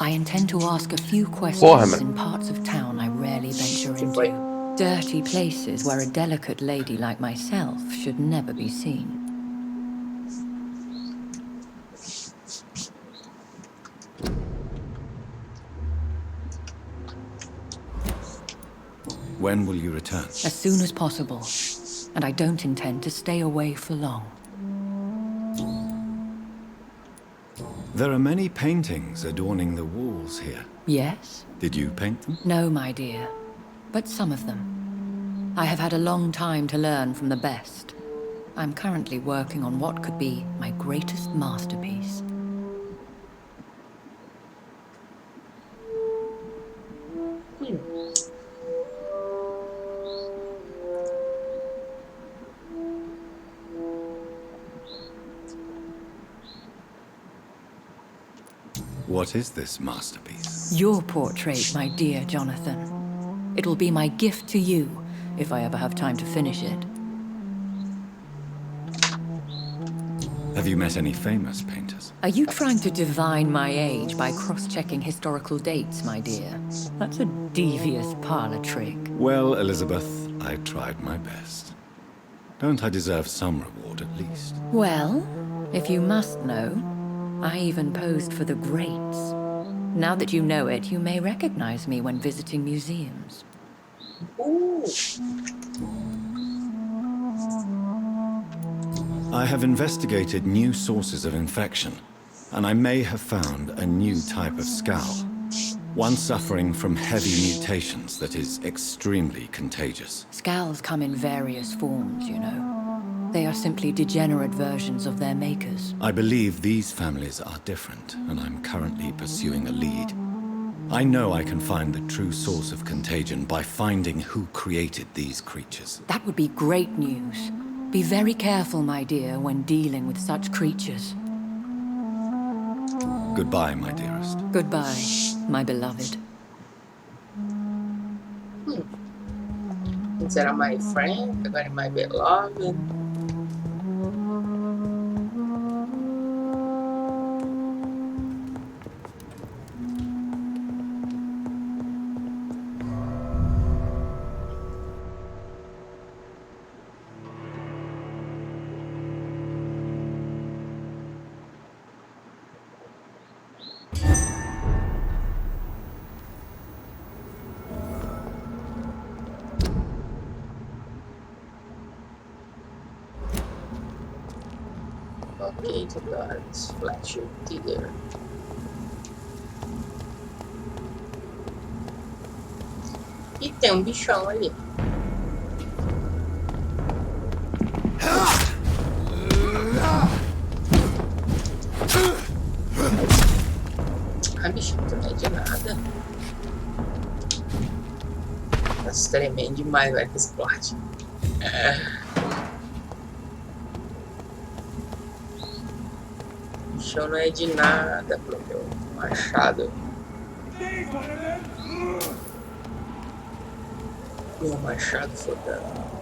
I intend to ask a few questions in parts of town I rarely venture into. Dirty places where a delicate lady like myself should never be seen. When will you return? As soon as possible. And I don't intend to stay away for long. There are many paintings adorning the walls here. Yes? Did you paint them? No, my dear. But some of them. I have had a long time to learn from the best. I'm currently working on what could be my greatest masterpiece. What is this masterpiece? Your portrait, my dear Jonathan. It will be my gift to you, if I ever have time to finish it. Have you met any famous painters? Are you trying to divine my age by cross-checking historical dates, my dear? That's a devious parlor trick. Well, Elizabeth, I tried my best. Don't I deserve some reward at least? Well, if you must know, I even posed for the greats. Now that you know it, you may recognize me when visiting museums. Ooh. I have investigated new sources of infection, and I may have found a new type of skull. One suffering from heavy mutations that is extremely contagious. Scowls come in various forms, you know. They are simply degenerate versions of their makers. I believe these families are different, and I'm currently pursuing a lead. I know I can find the true source of contagion by finding who created these creatures. That would be great news. Be very careful, my dear, when dealing with such creatures. Goodbye, my dearest. Goodbye, my beloved. Antes era my friend, agora é my beloved. Okay, to guards, Fletcher, Digger. E tem bichão ali. Bichão também é de nada. Nossa, tremendo demais, velho, que explode. Bichão não é de nada pro meu machado. Meu machado fodão.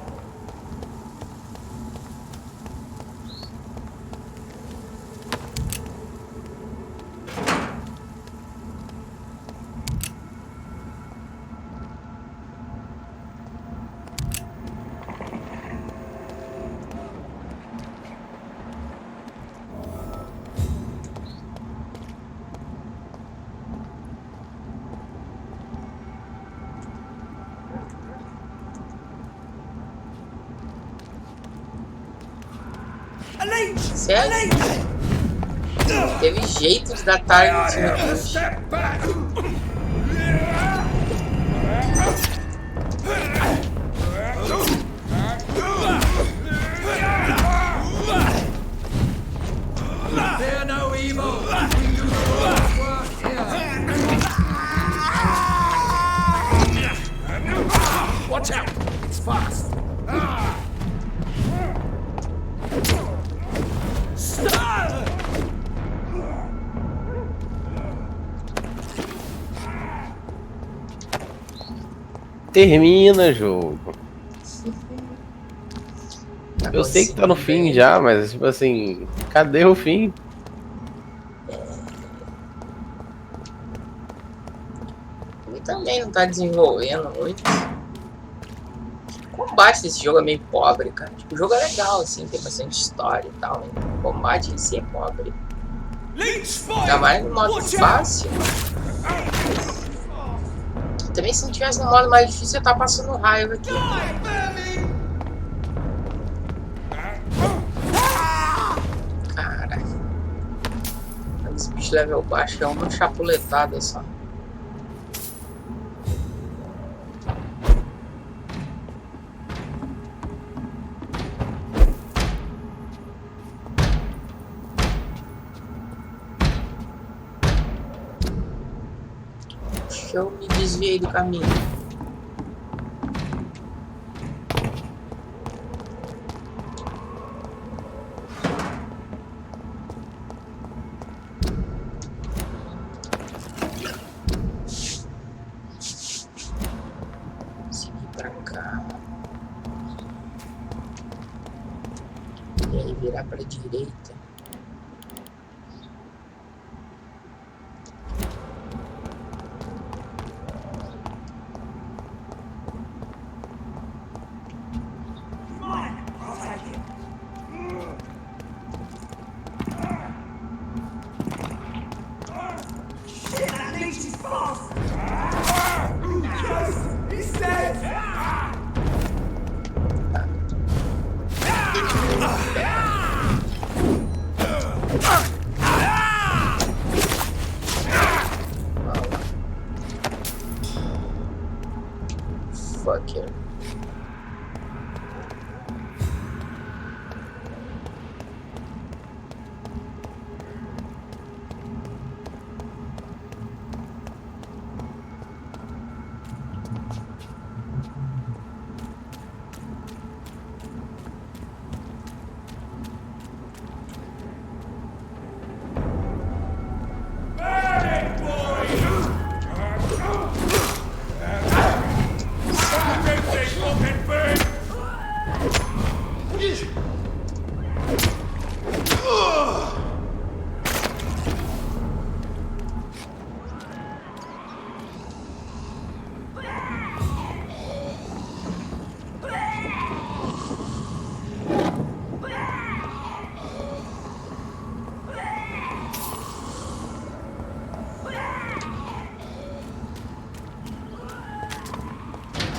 Sério? Teve jeito de dar target no push. Fear no evil. We do the Lord's work here. Watch out! It's fast. Termina, jogo. Eu sei que tá no fim já, mas tipo assim, cadê o fim? Ele também não tá desenvolvendo muito. O combate desse jogo é meio pobre, cara. Tipo, o jogo é legal, assim, tem bastante história e tal, mas o combate em si é pobre. Ainda mais no modo fácil. Também se não tivesse no modo mais difícil, eu tava passando raiva aqui. Caraca. Esse bicho level baixo é uma chapuletada só. Eu me desviei do caminho. E aí virar pra direita. Fuck you.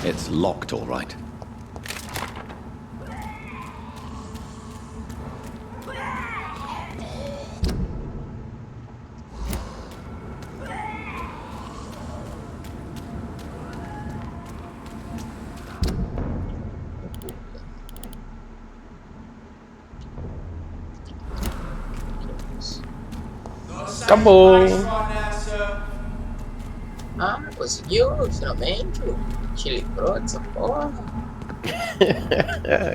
It's locked, all right. Acabou. Ah, conseguiu, finalmente. Te livrou dessa porra.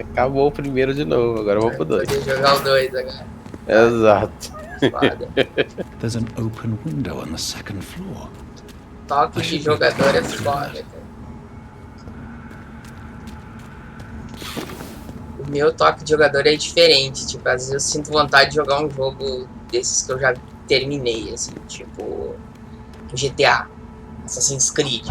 Acabou o primeiro de novo, agora eu vou pro 2. Poder jogar o 2 agora. Exato. Foda. There's an open window on the second floor. Toque de jogador é foda, cara. O meu toque de jogador é diferente. Tipo, às vezes eu sinto vontade de jogar um jogo desses que eu já terminei, assim, tipo GTA, Assassin's Creed.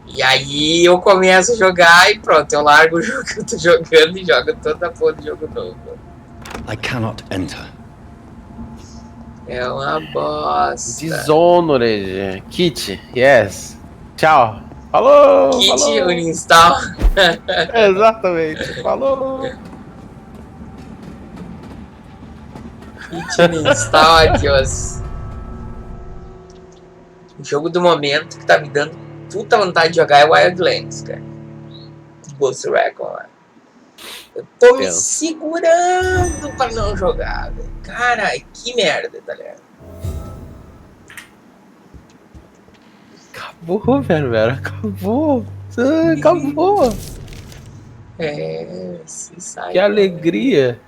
E aí eu começo a jogar e pronto, eu largo o jogo que eu tô jogando e jogo toda a porra do jogo novo. I cannot enter. É uma bosta. Dishonored. Kit, yes. Tchau. Falou! Kit falou. uninstall. Exatamente. Falou! Kit uninstall, adiós. O jogo do momento que tá me dando puta vontade de jogar é Wildlands, cara. Ghost Recon, né? Eu tô me segurando pra não jogar, velho. Cara, que merda, tá ligado? Acabou, velho. Acabou. Acabou. É, se sai. Que alegria.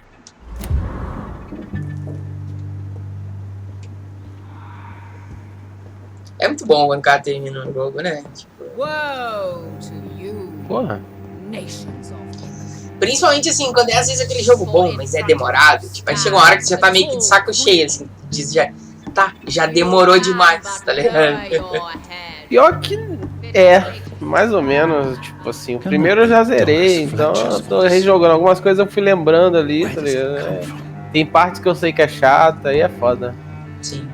É muito bom quando o cara termina um jogo, né? Tipo... Porra. Principalmente assim, quando é às vezes aquele jogo bom, mas é demorado. Tipo, aí chega uma hora que você já tá meio que de saco cheio, assim. Diz, já demorou demais, tá ligado? Pior que mais ou menos, tipo assim, o primeiro eu já zerei, então eu tô rejogando algumas coisas, eu fui lembrando ali, tá ligado? Tem partes que eu sei que é chata e é foda. Sim.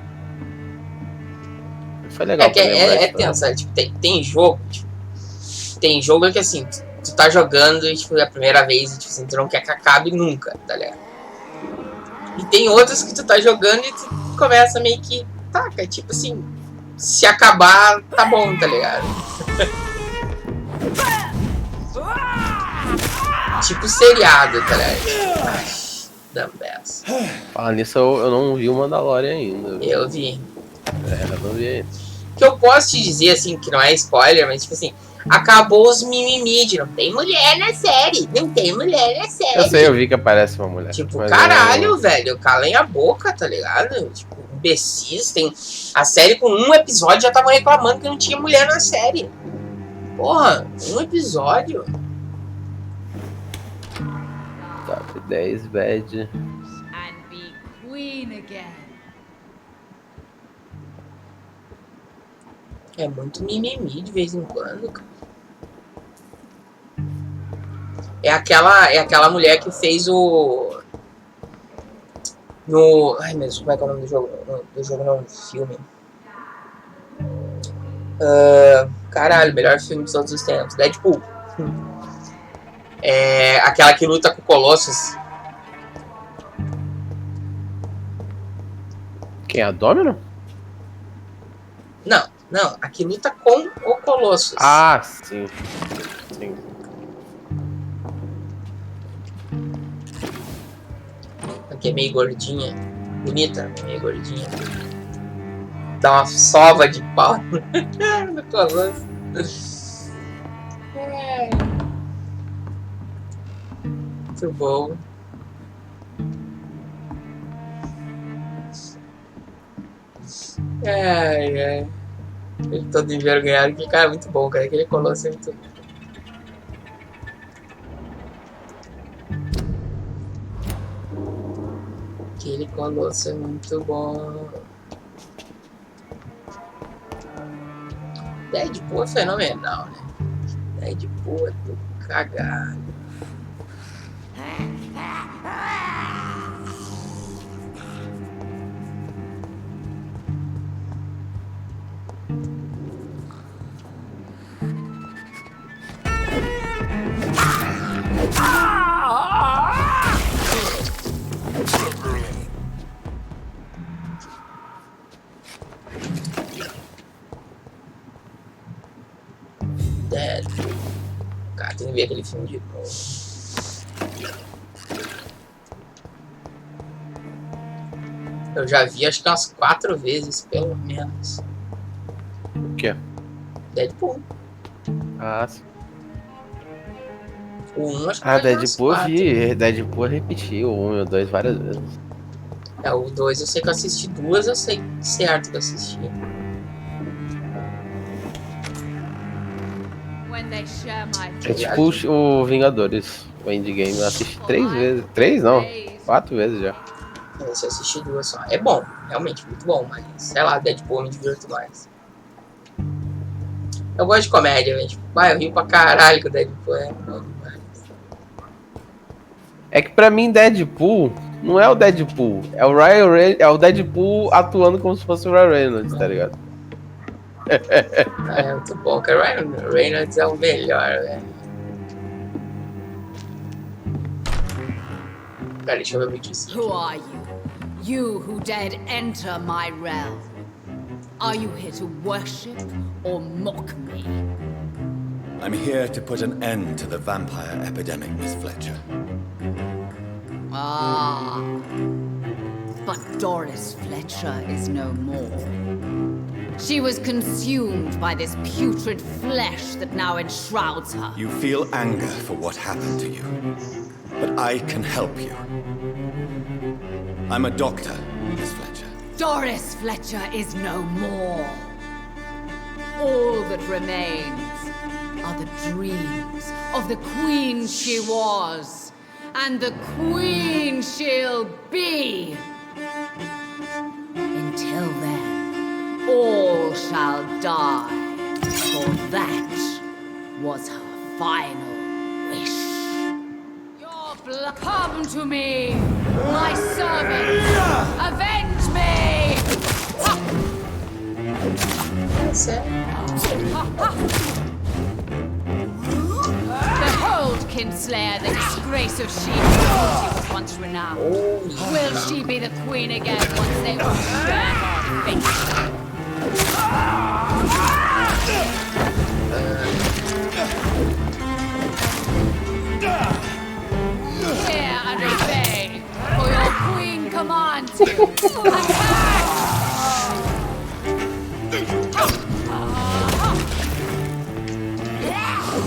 Foi legal. É tenso, sabe? Tipo, tem jogo, tipo, tem jogo que assim, tu tá jogando e tipo, é a primeira vez e tipo, assim, tu não quer que acabe nunca, tá ligado? E tem outros que tu tá jogando e tu começa meio que, taca, tipo assim, se acabar, tá bom, tá ligado? Tipo seriado, tá ligado? Ai, damn best. Falando nisso, eu não vi o Mandalorian ainda. Eu vi. Eu não vi ainda. Que eu posso te dizer, assim, que não é spoiler, mas tipo assim, acabou os mimimi de não tem mulher na série, não tem mulher na série. Eu sei, eu vi que aparece uma mulher. Tipo, caralho, velho, calem a boca, tá ligado? Tipo, imbecis, tem... A série com um episódio já tava reclamando que não tinha mulher na série. Porra, um episódio. Top 10 bad. And be queen again. É muito mimimi de vez em quando, cara. É aquela mulher que fez o... No... Ai, meu Deus, como é que é o nome do jogo? Do jogo não, do filme. Caralho, melhor filme de todos os tempos. Deadpool. É aquela que luta com Colossus. Quem é a Domino? Não, a que luta com o Colossus. Ah, sim. Sim. Aqui é meio gordinha. Bonita, meio gordinha. Dá uma sova de pau no Colossus. É. Muito bom. Ai. Ele todo envergonhado. Que cara muito bom, cara. Aquele Colossus é muito bom. Aquele Colossus é muito bom. Deadpool é fenomenal, né? Deadpool é do cagado. Deadpool. Cara, tem que ver aquele filme de novo. Eu já vi acho que umas 4 vezes, pelo menos. O quê? Deadpool. Ah, sim. O 1 acho que Ah, eu vi umas Deadpool eu 4. vi. Deadpool eu repeti o 1 e o 2 várias vezes. É, o 2 eu sei que eu assisti 2, eu sei certo que eu assisti. É tipo o Vingadores, o Endgame. Eu assisti 3 vezes. 3 não, 4 vezes já. Esse eu assisti 2 só. É bom, realmente muito bom, mas sei lá, Deadpool eu me divirto mais. Eu gosto de comédia, velho. Tipo, eu rio pra caralho com o Deadpool. É bom demais. É que pra mim Deadpool não é o Deadpool, é o Ryan Reynolds, é o Deadpool atuando como se fosse o Ryan Reynolds, tá ligado? É muito bom, cara. Ryan Reynolds é o melhor, velho. Pera, deixa eu ver o vídeo. Who are you? You who dared enter my realm. Are you here to worship or mock me? I'm here to put an end to the vampire epidemic, Miss Fletcher. Ah. But Doris Fletcher is no more. She was consumed by this putrid flesh that now enshrouds her. You feel anger for what happened to you, but I can help you. I'm a doctor, Miss Fletcher. Doris Fletcher is no more. All that remains are the dreams of the queen she was, and the queen she'll be. Until then, all shall die, for that was her final wish. Your blood, come to me, my servants, avenge me! Behold, Kinslayer, the disgrace of she who was once renowned. Will she be the queen again once they will share her fate? Hear and obey, for your queen commands you. Attack!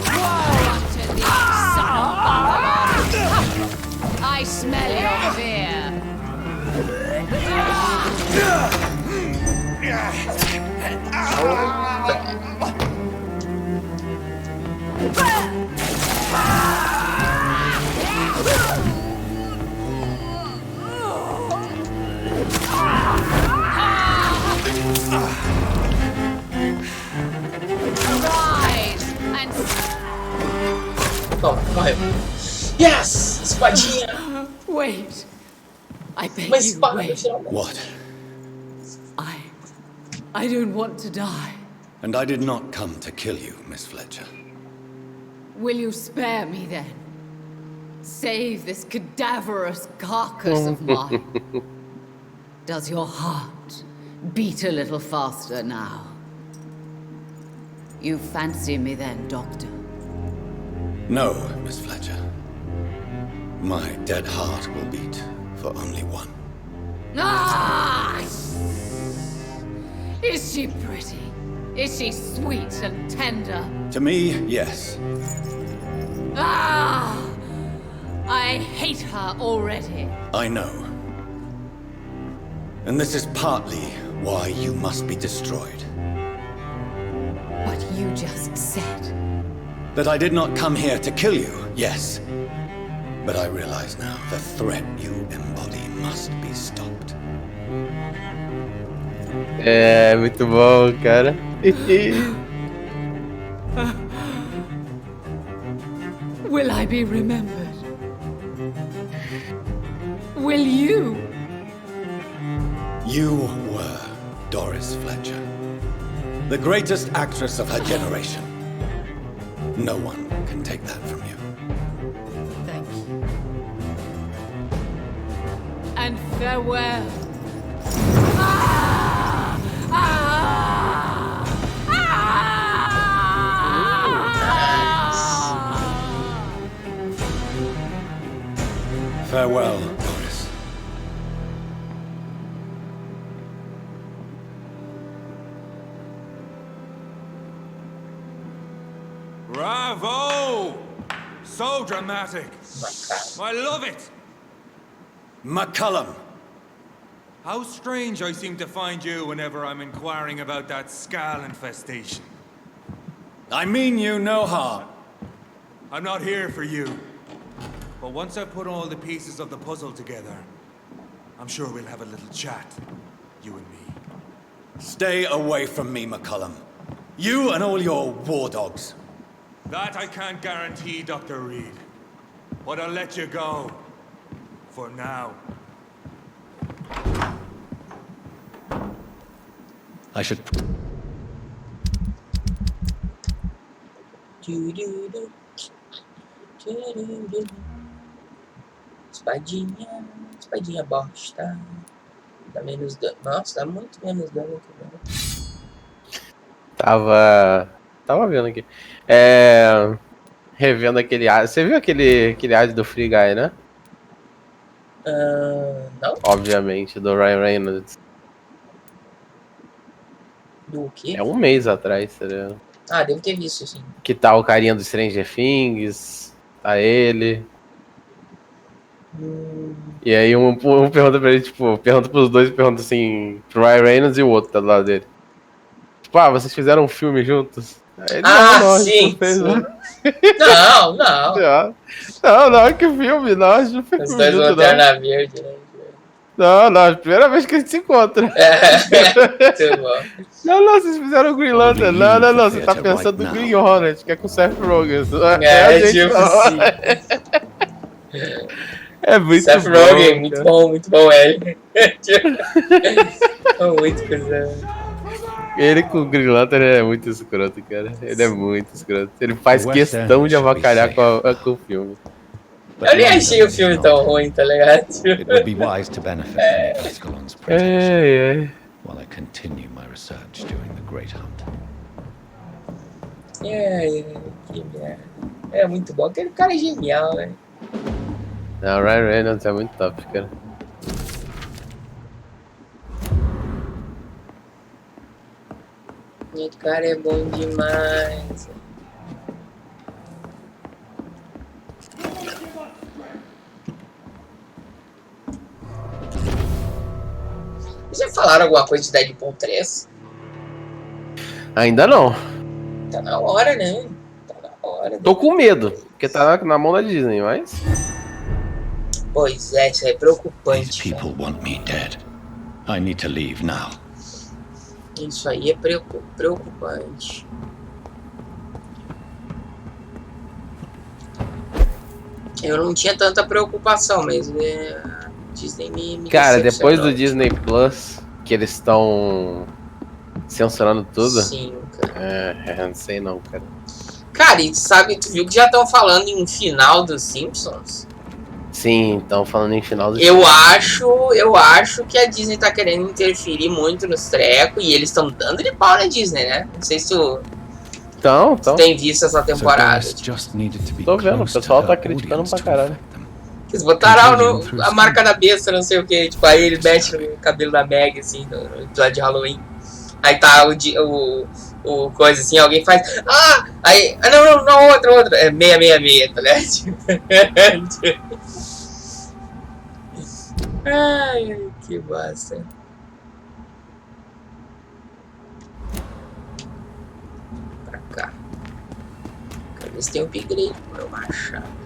Woe unto thee, son of Babylon! I smell your fear. Toma, morreu. Yes! Espadinha! Wait. I beg Uma you, espada, wait. finalmente. What? I don't want to die. And I did not come to kill you, Miss Fletcher. Will you spare me then? Save this cadaverous carcass of mine. Does your heart beat a little faster now? You fancy me then, Doctor? No, Miss Fletcher. My dead heart will beat for only one. Ah! Is she pretty? Is she sweet and tender? To me, yes. Ah! I hate her already. I know. And this is partly why you must be destroyed. What you just said. That I did not come here to kill you, yes. But I realize now the threat you embody must be stopped. É, muito bom, cara. Will I be remembered? Will you? You were Doris Fletcher. The greatest actress of her generation. No one can take that from you. Thank you. And farewell. Ah! Ah! Ah! Farewell, Doris. Bravo! So dramatic. I love it. McCullum. How strange I seem to find you whenever I'm inquiring about that skull infestation. I mean you no harm. I'm not here for you. But once I've put all the pieces of the puzzle together, I'm sure we'll have a little chat, you and me. Stay away from me, McCullum. You and all your war dogs. That I can't guarantee, Dr. Reed. But I'll let you go. For now. I should... Espadinha, espadinha bosta. Dá menos dano. Nossa, dá muito menos dano que o Tava vendo aqui. Revendo aquele ad. Você viu aquele ad do Free Guy, né? Não? Obviamente, do Ryan Reynolds. Do quê? É um mês atrás, tá ligado? Ah, devo ter visto, sim. Que tá o carinha do Stranger Things, tá ele. E aí um pergunta pra ele, tipo, pergunta pros dois, pergunta assim, pro Ryan Reynolds e o outro tá do lado dele. Tipo, vocês fizeram um filme juntos? Aí, não, sim, fez, sim. Não, que filme? Não, a gente não fez Os filme dois junto, Lanterna Verde, né? Não, a primeira vez que a gente se encontra. Muito bom. Não, vocês fizeram o Green Lantern. Não, você tá pensando no Green Hornet, que é com o Seth Rogen. Tipo assim. É muito Seth bom. Rogen, muito bom ele. Muito coisa. Ele com o Green Lantern é muito escroto, cara. Ele é muito escroto. Ele faz questão de avacalhar com o filme. Eu nem achei o filme tão ruim, tá ligado? It would be wise to benefit from Ascalon's protection while I continue my research during the Great Hunt. É muito bom. Aquele cara é genial, né? Não, o Ryan Reynolds é muito top, cara. Esse cara é bom demais. Vocês já falaram alguma coisa de Deadpool 3? Ainda não. Tá na hora, né? Tá na hora. Tô com medo, porque tá na mão da Disney, mas... Pois é, isso é preocupante. These people want me dead. I need to leave now. Isso aí é preocupante. Eu não tinha tanta preocupação, mas a Disney me Cara, depois decepcionou. do Disney Plus, que eles estão censurando tudo, Sim, cara. não sei não, cara. Cara, e tu viu que já estão falando em final dos Simpsons? Sim, então falando em final do Eu acho que a Disney tá querendo interferir muito nos trecos e eles estão dando de pau na Disney, né? Não sei se tu tem visto essa temporada. Tô vendo, o pessoal tá criticando pra caralho. Eles botaram a marca da besta, não sei o que, tipo, aí ele mexe no cabelo da Meg, assim, no episódio de Halloween. Aí tá o coisa assim, alguém faz. Aí. Não, outra. É 666, tá ligado? Ai, que bosta. Pra cá. Quero ver se tem um upgrade pro meu machado.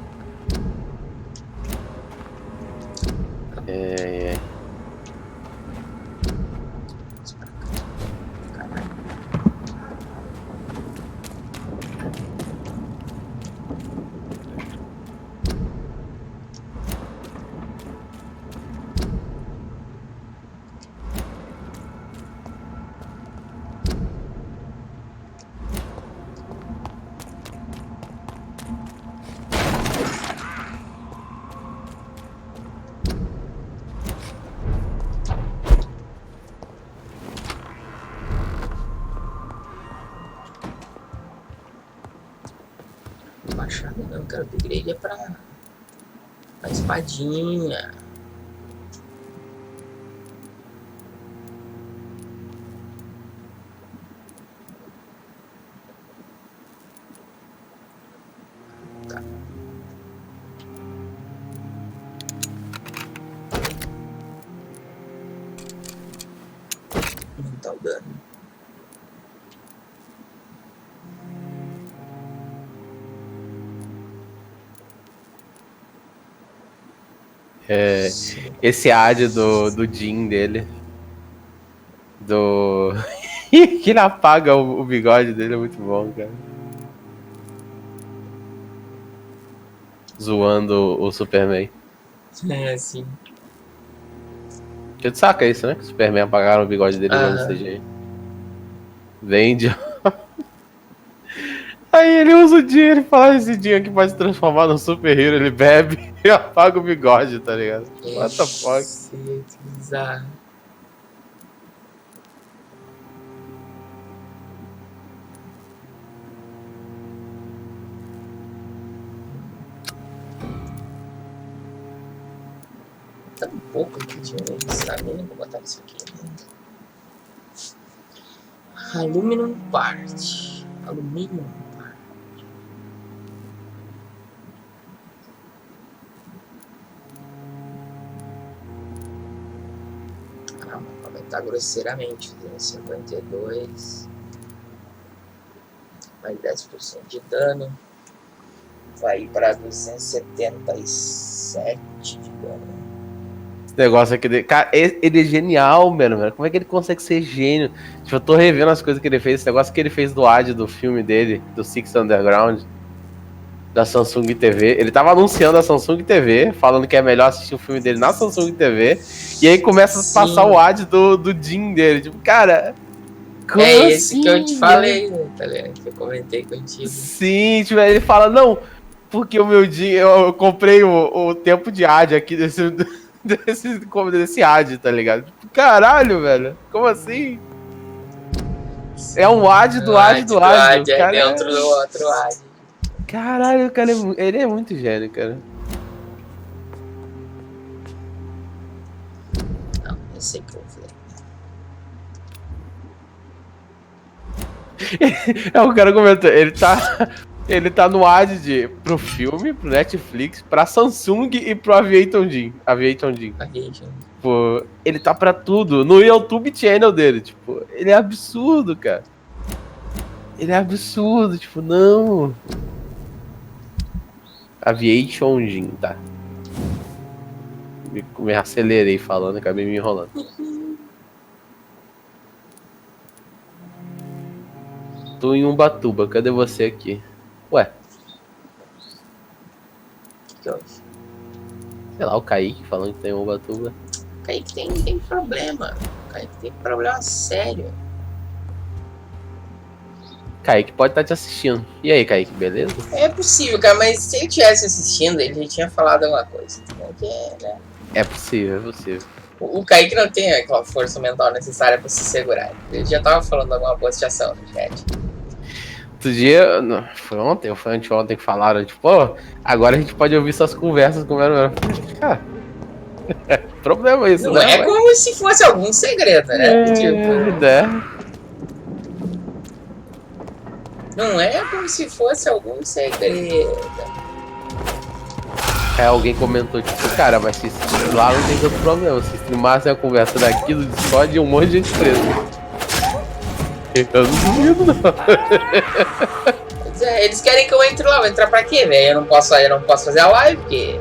Machado não, quero upgrade é pra espadinha. Tá. Aumentar o dano. Esse ad do Jim dele. Que ele apaga o bigode dele é muito bom, cara. Zoando o Superman. Sim. Você saca isso, né? Que o Superman apagaram o bigode dele usando CGI. Vende. Aí ele usa o dia, ele fala esse dia que pode se transformar num super hero, ele bebe e apaga o bigode, tá ligado? What the fuck? Que bizarro. Tá um pouco aqui de estamina, vou botar isso aqui. Aluminum Parte. Alumínio Parte. Vou aumentar grosseiramente. 52. Mais 10% de dano. Vai para 277 de dano. Esse negócio aqui dele. Cara, ele é genial, mano. Como é que ele consegue ser gênio? Tipo, eu tô revendo as coisas que ele fez. Esse negócio que ele fez do ad do filme dele, do Six Underground, da Samsung TV. Ele tava anunciando a Samsung TV, falando que é melhor assistir o filme dele na Samsung TV. E aí começa a passar o ad do Jim dele. Tipo, cara. Como é esse assim, que eu te falei, né, tá ligado? Que eu comentei contigo. Sim, tipo, ele fala, não, porque o meu Jim, eu comprei o tempo de ad aqui desse ad, tá ligado? Tipo, caralho, velho. Como assim? É um ad do ad do ad. É dentro do outro ad. Caralho, cara, ele é muito gênio, cara. Não, eu sei que eu vou ver. O cara comentou, ele tá no ad pro filme, pro Netflix, pra Samsung e pro Aviation Jim. Tipo, ele tá pra tudo, no YouTube channel dele, tipo, ele é absurdo, cara. Ele é absurdo, tipo, não. Aviation Jim, tá. Me acelerei falando, acabei me enrolando. Tô em Ubatuba, cadê você aqui? Ué. que houve? Sei lá, o Kaique falando que tem uma Ubatuba. O Kaique tem problema. O Kaique tem problema sério. Kaique pode estar te assistindo. E aí, Kaique, beleza? É possível, cara, mas se ele estivesse assistindo, ele já tinha falado alguma coisa. Porque, né? É possível, é possível. O Kaique não tem aquela força mental necessária pra se segurar. Ele já tava falando alguma postação no chat. Outro dia, não, foi ontem ou foi anteontem que falaram, tipo, pô, agora a gente pode ouvir suas conversas com o meu. Cara, problema isso, não né? Não é como se fosse algum segredo, né? Não é como se fosse algum segredo. É, alguém comentou, tipo, cara, mas se lá não tem tanto problema. Se streamassem a conversa daqui do Discord, um monte de gente presa. Eu não duvido, não. Eles querem que eu entre lá. Vou entrar pra quê, velho? Eu não posso fazer a live, porque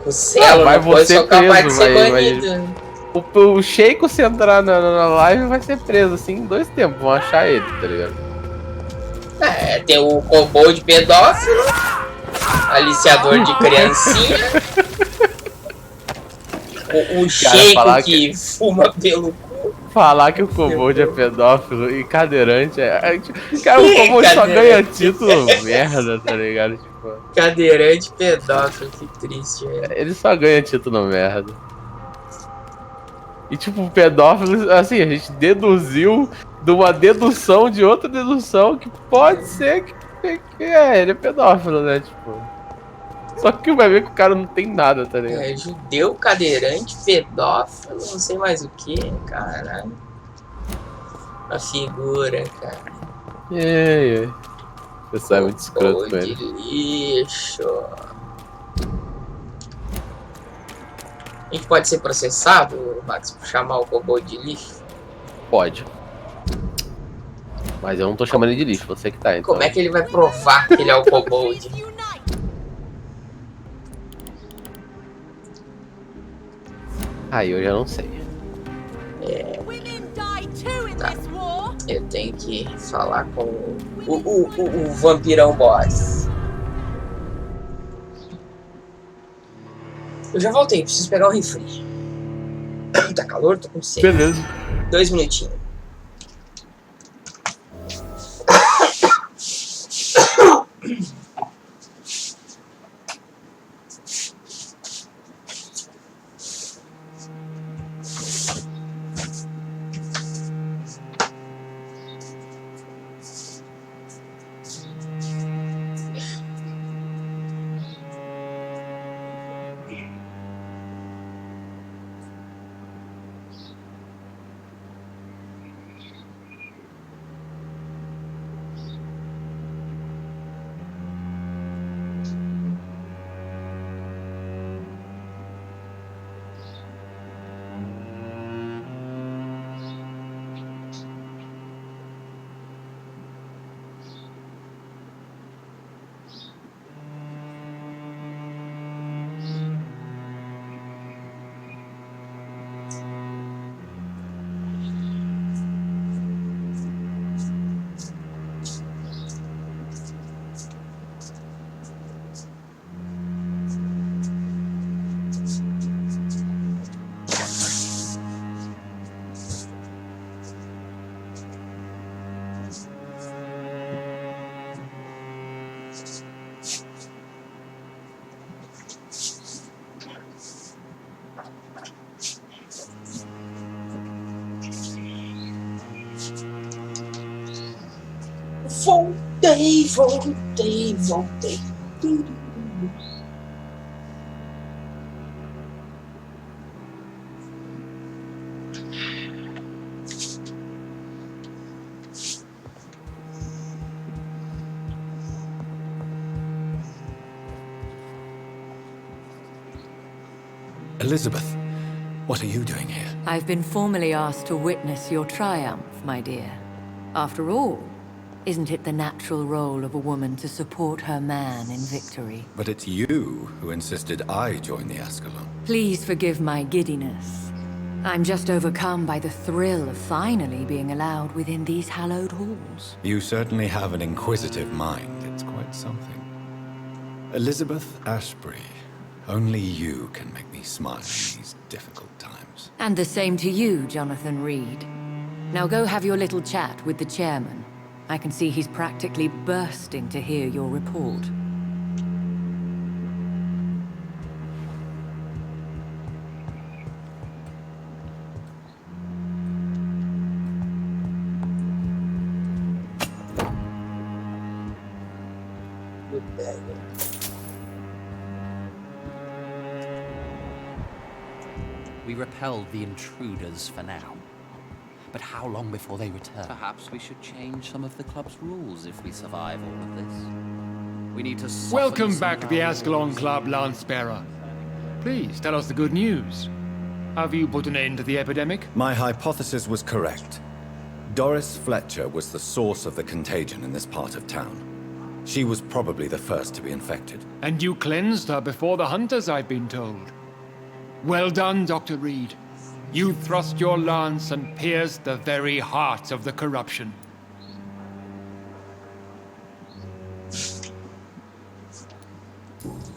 o Celo vai não pode, sou capaz de ser banido. O Sheiko, se entrar na live, vai ser preso, assim, em 2 tempos. Vão achar ele, tá ligado? É, tem o kobold pedófilo, aliciador de criancinha, o Sheiko que fuma pelo cu. Falar que o kobold é pedófilo e cadeirante cara, o kobold só ganha título merda, tá ligado? Tipo, cadeirante pedófilo, que triste, velho. Ele só ganha título merda. E tipo, pedófilo, assim, a gente deduziu de uma dedução de outra dedução que pode ser que ele é pedófilo, né? Tipo. Só que vai ver que o cara não tem nada, tá ligado? É, judeu, cadeirante, pedófilo, não sei mais o que, caralho. A figura, cara. Você é muito escroto com ele. Lixo. A gente pode ser processado, Max, por chamar o kobold de lixo? Pode. Mas eu não tô chamando ele de lixo, você que tá, então. Como é que ele vai provar que ele é o kobold? Aí eu já não sei. Tá. Eu tenho que falar com o vampirão boss. Eu já voltei, preciso pegar um refri. Tá calor? Tô com sede. Beleza. 2 minutinhos. Voltei. Elizabeth, what are you doing here? I've been formally asked to witness your triumph, my dear. After all, isn't it the natural role of a woman to support her man in victory? But it's you who insisted I join the Ascalon. Please forgive my giddiness. I'm just overcome by the thrill of finally being allowed within these hallowed halls. You certainly have an inquisitive mind. It's quite something. Elizabeth Ashbury, only you can make me smile in these difficult times. And the same to you, Jonathan Reed. Now go have your little chat with the chairman. I can see he's practically bursting to hear your report. We repelled the intruders for now. But how long before they return? Perhaps we should change some of the club's rules if we survive all of this. We need to Welcome back to the Ascalon Club, Lance-Bearer. Please, tell us the good news. Have you put an end to the epidemic? My hypothesis was correct. Doris Fletcher was the source of the contagion in this part of town. She was probably the first to be infected. And you cleansed her before the hunters, I've been told. Well done, Dr. Reed. You thrust your lance and pierced the very heart of the corruption.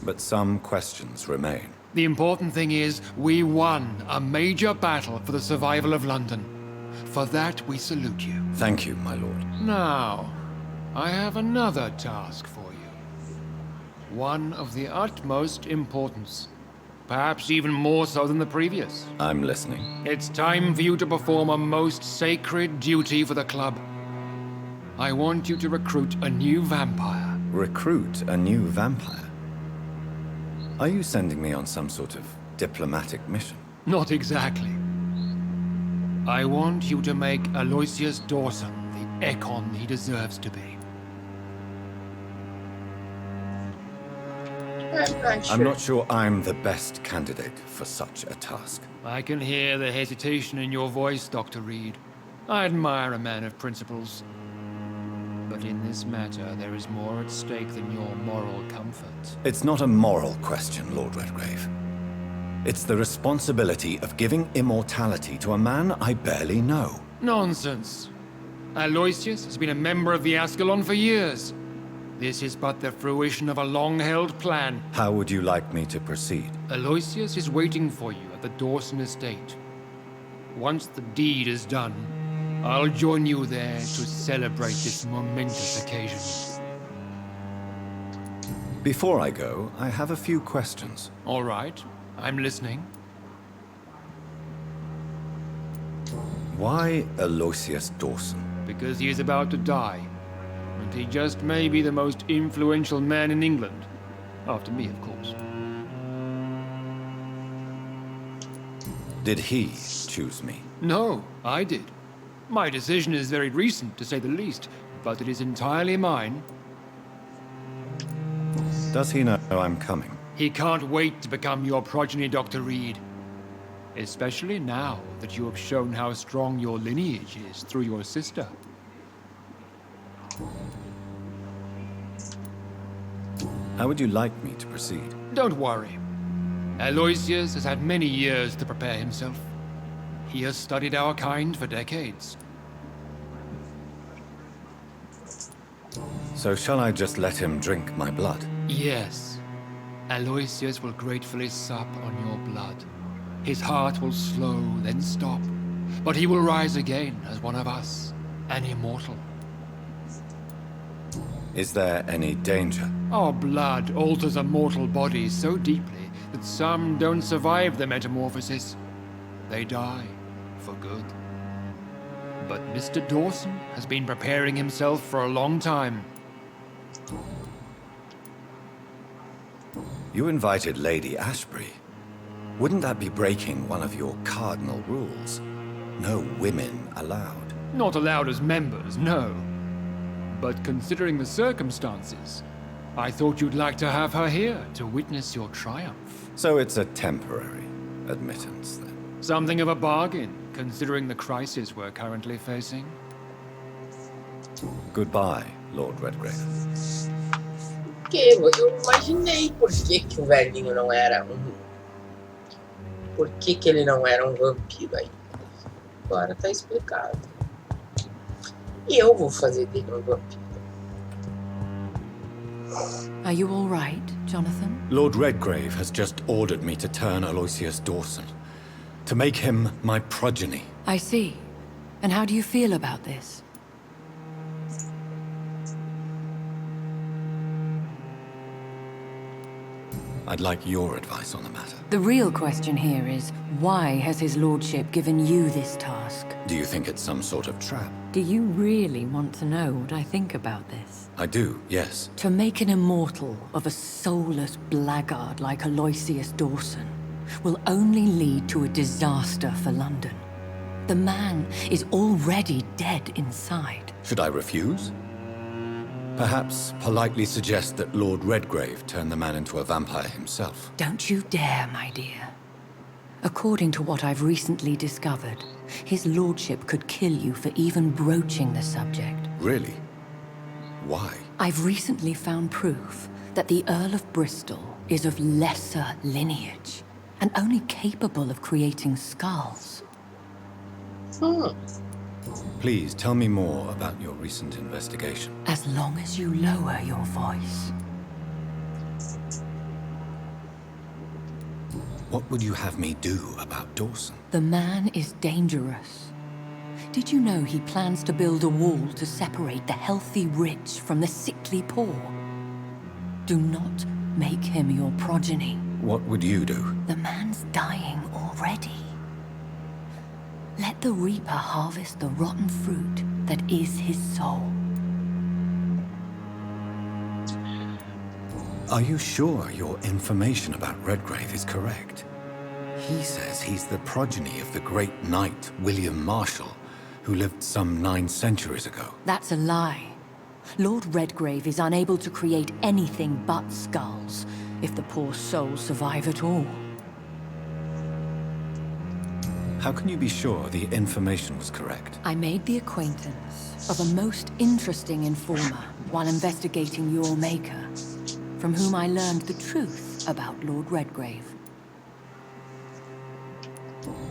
But some questions remain. The important thing is, we won a major battle for the survival of London. For that, we salute you. Thank you, my lord. Now, I have another task for you. One of the utmost importance. Perhaps even more so than the previous. I'm listening. It's time for you to perform a most sacred duty for the club. I want you to recruit a new vampire. Recruit a new vampire? Are you sending me on some sort of diplomatic mission? Not exactly. I want you to make Aloysius Dawson the Ekon he deserves to be. I'm not sure I'm the best candidate for such a task. I can hear the hesitation in your voice, Dr. Reed. I admire a man of principles. But in this matter, there is more at stake than your moral comfort. It's not a moral question, Lord Redgrave. It's the responsibility of giving immortality to a man I barely know. Nonsense. Aloysius has been a member of the Ascalon for years. This is but the fruition of a long-held plan. How would you like me to proceed? Aloysius is waiting for you at the Dawson estate. Once the deed is done, I'll join you there to celebrate this momentous occasion. Before I go, I have a few questions. All right, I'm listening. Why Aloysius Dawson? Because he is about to die. And he just may be the most influential man in England. After me, of course. Did he choose me? No, I did. My decision is very recent, to say the least, but it is entirely mine. Does he know I'm coming? He can't wait to become your progeny, Dr. Reed. Especially now that you have shown how strong your lineage is through your sister. How would you like me to proceed? Don't worry. Aloysius has had many years to prepare himself. He has studied our kind for decades. So shall I just let him drink my blood? Yes. Aloysius will gratefully sup on your blood. His heart will slow, then stop. But he will rise again as one of us, an immortal. Is there any danger? Our blood alters a mortal body so deeply that some don't survive the metamorphosis. They die for good. But Mr. Dawson has been preparing himself for a long time. You invited Lady Ashbury. Wouldn't that be breaking one of your cardinal rules? No women allowed. Not allowed as members, no. But considering the circumstances, I thought you'd like to have her here to witness your triumph. So it's a temporary admittance, then? Something of a bargain, considering the crisis we're currently facing. Goodbye, Lord Redgrave. Porque eu imaginei por que o velhinho não era Por que ele não era vampiro aí. Agora tá explicado. E eu vou fazer dele vampiro. Are you all right, Jonathan? Lord Redgrave has just ordered me to turn Aloysius Dawson, to make him my progeny. I see. And how do you feel about this? I'd like your advice on the matter. The real question here is, why has his lordship given you this task? Do you think it's some sort of trap? Do you really want to know what I think about this? I do, yes. To make an immortal of a soulless blackguard like Aloysius Dawson will only lead to a disaster for London. The man is already dead inside. Should I refuse? Perhaps politely suggest that Lord Redgrave turn the man into a vampire himself. Don't you dare, my dear. According to what I've recently discovered, his lordship could kill you for even broaching the subject. Really? Why? I've recently found proof that the Earl of Bristol is of lesser lineage and only capable of creating skulls. Please tell me more about your recent investigation. As long as you lower your voice. What would you have me do about Dawson? The man is dangerous. Did you know he plans to build a wall to separate the healthy rich from the sickly poor? Do not make him your progeny. What would you do? The man's dying already. Let the Reaper harvest the rotten fruit that is his soul. Are you sure your information about Redgrave is correct? He says he's the progeny of the great knight William Marshall, who lived some 9 centuries ago. That's a lie. Lord Redgrave is unable to create anything but skulls, if the poor souls survive at all. How can you be sure the information was correct? I made the acquaintance of a most interesting informer while investigating your maker, from whom I learned the truth about Lord Redgrave.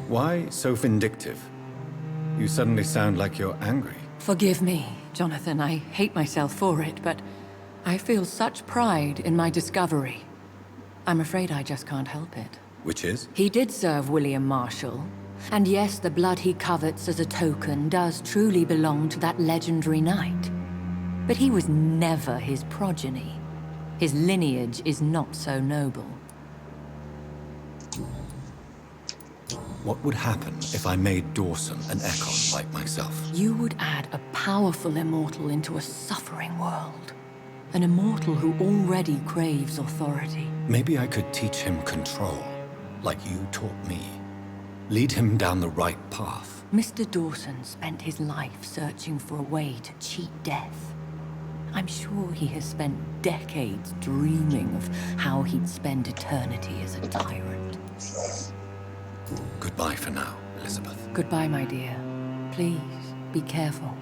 Why so vindictive? You suddenly sound like you're angry. Forgive me, Jonathan. I hate myself for it, but I feel such pride in my discovery. I'm afraid I just can't help it. Which is? He did serve William Marshall. And yes, the blood he covets as a token does truly belong to that legendary knight. But he was never his progeny. His lineage is not so noble. What would happen if I made Dawson an Ekon like myself? You would add a powerful immortal into a suffering world. An immortal who already craves authority. Maybe I could teach him control, like you taught me. Lead him down the right path. Mr. Dawson spent his life searching for a way to cheat death. I'm sure he has spent decades dreaming of how he'd spend eternity as a tyrant. Goodbye for now, Elizabeth. Goodbye, my dear. Please, be careful.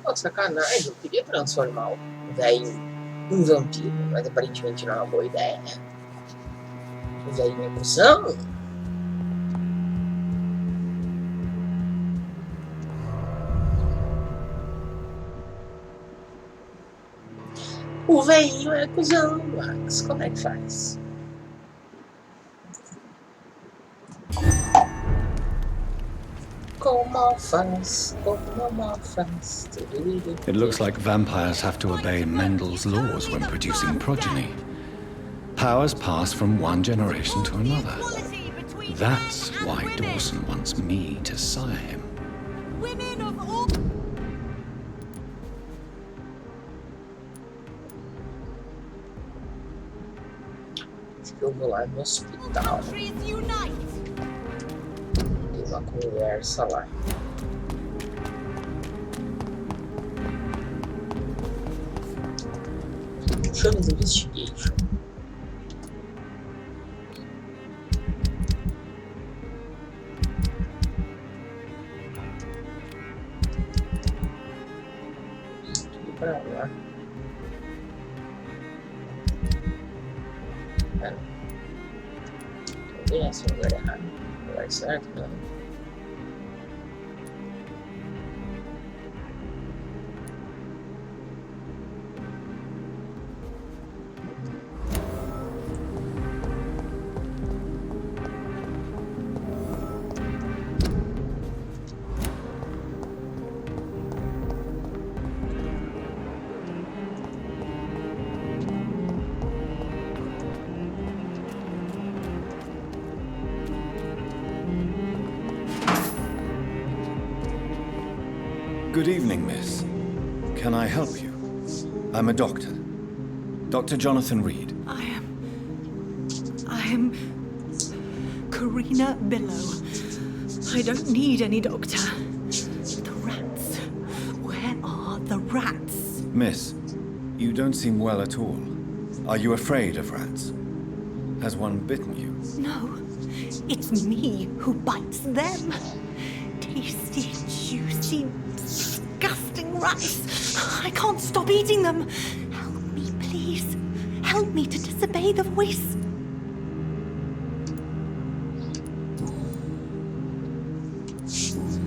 Oh, sacanagem, eu queria transformar o velho em vampiro, mas aparentemente não é uma boa ideia. O velho é cuzão. O velhinho é cuzão, Max. Como é que faz? Como faz? Como faz? It looks like vampires have to obey Mendel's laws when producing progeny. Powers pass from one generation to another. That's why Dawson wants me to sire him. Women of all... Eu vou lá no hospital. Tem uma conversa lá. Chama de investigation. Tudo pra lá. Esse é o lugar errado. O lugar certo, não. Good evening, miss. Can I help you? I'm a doctor. Dr. Jonathan Reed. I am Karina Billow. I don't need any doctor. The rats. Where are the rats? Miss, you don't seem well at all. Are you afraid of rats? Has one bitten you? No, it's me who bites them. Tasty, juicy, disgusting rats. I can't stop eating them. Help me, please. Help me to disobey the voice.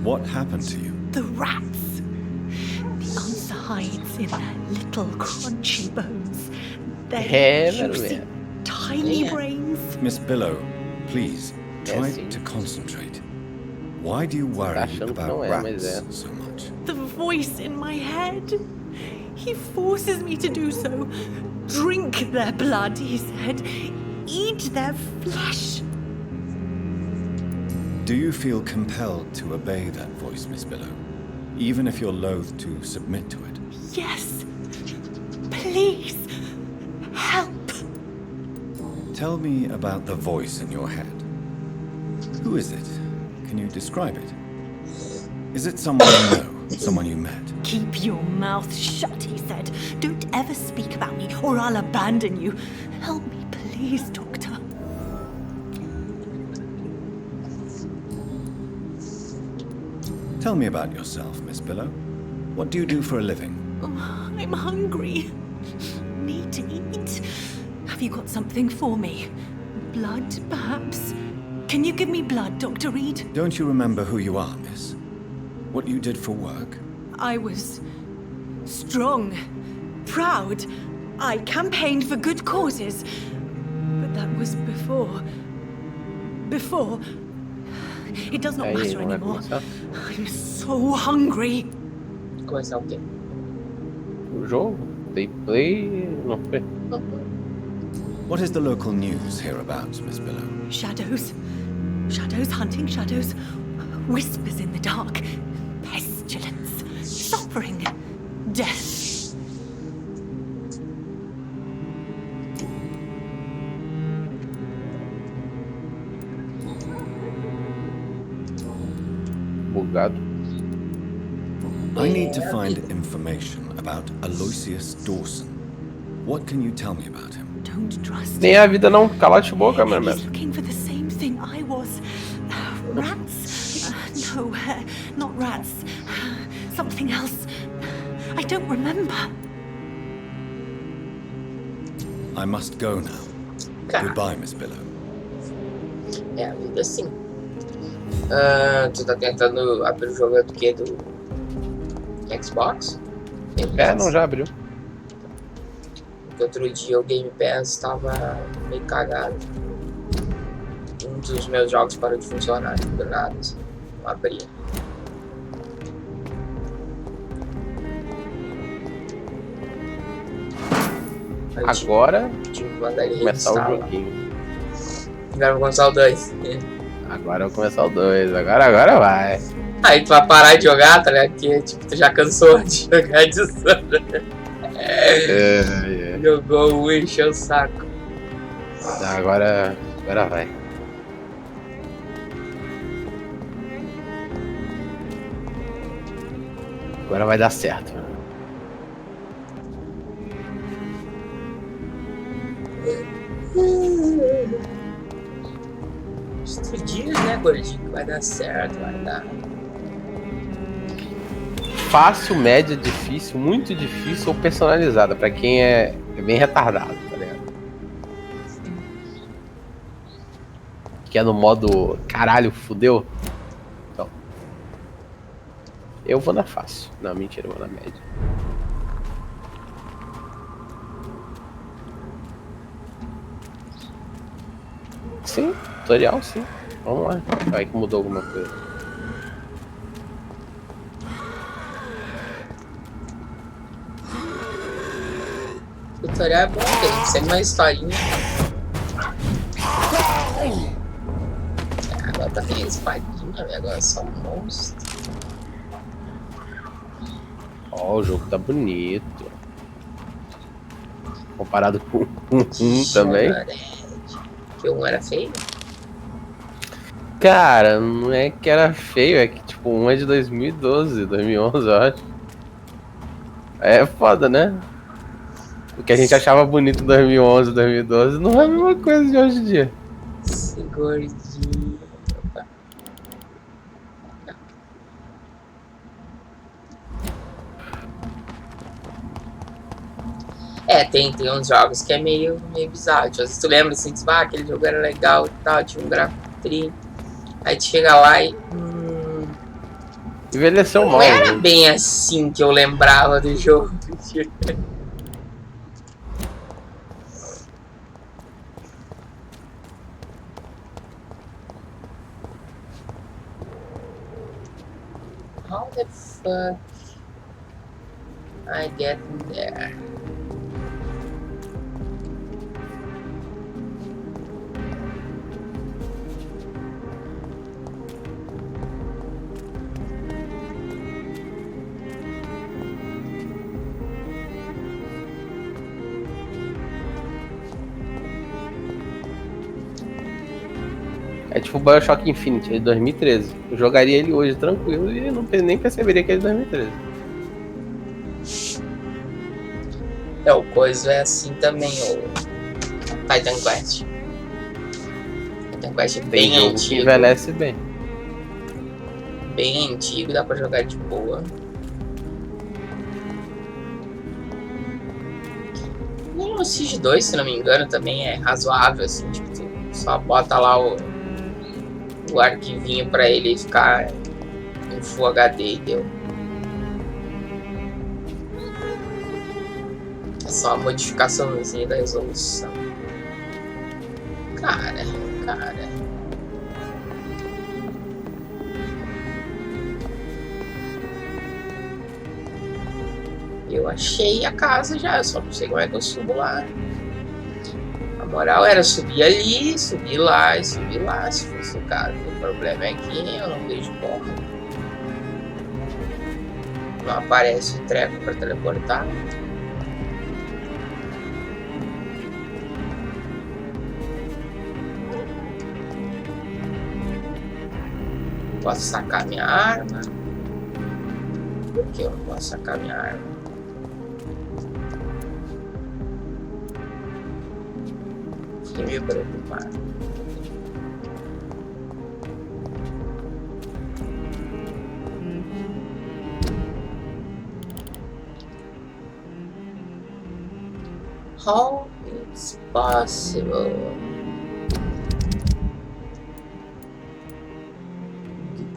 What happened to you? The rats. The answer hides in their little crunchy bones. Their juicy, tiny brains. Miss Billow, please, try to concentrate. Why do you worry about rats so much? The voice in my head. He forces me to do so. Drink their blood, he said. Eat their flesh. Do you feel compelled to obey that voice, Miss Billow? Even if you're loath to submit to it? Yes. Please. Help. Tell me about the voice in your head. Who is it? Can you describe it? Is it someone you know? Someone you met? Keep your mouth shut, he said. Don't ever speak about me or I'll abandon you. Help me, please, Doctor. Tell me about yourself, Miss Billow. What do you do for a living? I'm hungry. Need to eat. Have you got something for me? Blood, perhaps? Can you give me blood, Dr. Reed? Don't you remember who you are, miss? What you did for work? I was strong, proud. I campaigned for good causes. But that was before. It does not matter anymore. I'm so hungry. Começar o quê? O jogo? Play? Não foi. What is the local news hereabouts, Miss Billow? Shadows. Shadows hunting shadows. Whispers in the dark. Pestilence. Suffering. Death. Bugado. I need to find information about Aloysius Dawson. What can you tell me about him? Don't trust Nem a vida não. Cala de boca, meu He's looking for the same thing I was. Rats? No, not rats. Something else. I don't remember. I must go now. Goodbye, Miss Billow. É a vida sim. Tu tá tentando abrir o jogo do que? Do Xbox? Não, já abriu. Porque outro dia o Game Pass tava meio cagado. Um dos meus jogos parou de funcionar, do nada, assim. Não abria. Agora mandar ele começar o reinstalar. joguinho. Agora eu vou começar o 2. Agora eu vou começar o 2. Agora vai. Aí tu vai parar de jogar, tá ligado? Porque tipo, tu já cansou de jogar de Sandra. Jogou o encheu o saco. Agora vai. Agora vai dar certo. Dias, né, gordinho? Vai dar certo, vai dar. Fácil, média, difícil, muito difícil ou personalizada, pra quem é bem retardado, tá ligado? Que é no modo caralho, fudeu. Então. Eu vou na fácil. Não, mentira, eu vou na média. Sim, tutorial sim. Vamos lá. Vai que mudou alguma coisa. O tutorial é bom, porque a gente segue uma historinha. Agora tá tem espadinha, velho. Agora é só um monstro. Ó, o jogo tá bonito. Comparado com um também. Que um era feio? Cara, não é que era feio, é que tipo, um é de 2012, 2011, eu acho. É foda, né? O que a gente achava bonito em 2011, 2012 não é a mesma coisa de hoje em dia. Esse gordinho. Tem uns jogos que é meio bizarro. Tipo, se tu lembra assim, tu fala, aquele jogo era legal e tal, tinha um gráfico tri. Aí tu chega lá e. Envelheceu mal. Não era bem assim que eu lembrava do jogo. How the fuck I get there? É tipo o BioShock Infinite, é de 2013. Eu jogaria ele hoje tranquilo e não, nem perceberia que é de 2013. O coisa é assim também, o Titan Quest. Titan Quest é bem antigo. Que envelhece bem. Bem antigo, dá pra jogar de boa. O Siege 2, se não me engano, também é razoável, assim, tipo, tu só bota lá o arquivinho pra ele ficar em Full HD e deu. É só a modificaçãozinha da resolução. Cara. Eu achei a casa já, eu só não sei como é que eu subo lá. A moral era subir ali, subir lá e subir lá, se fosse o caso. O problema é que eu não vejo como. Não aparece o treco para teleportar. Posso sacar minha arma? Por que eu não posso sacar minha arma? Fiquei meio preocupado. How it's possible?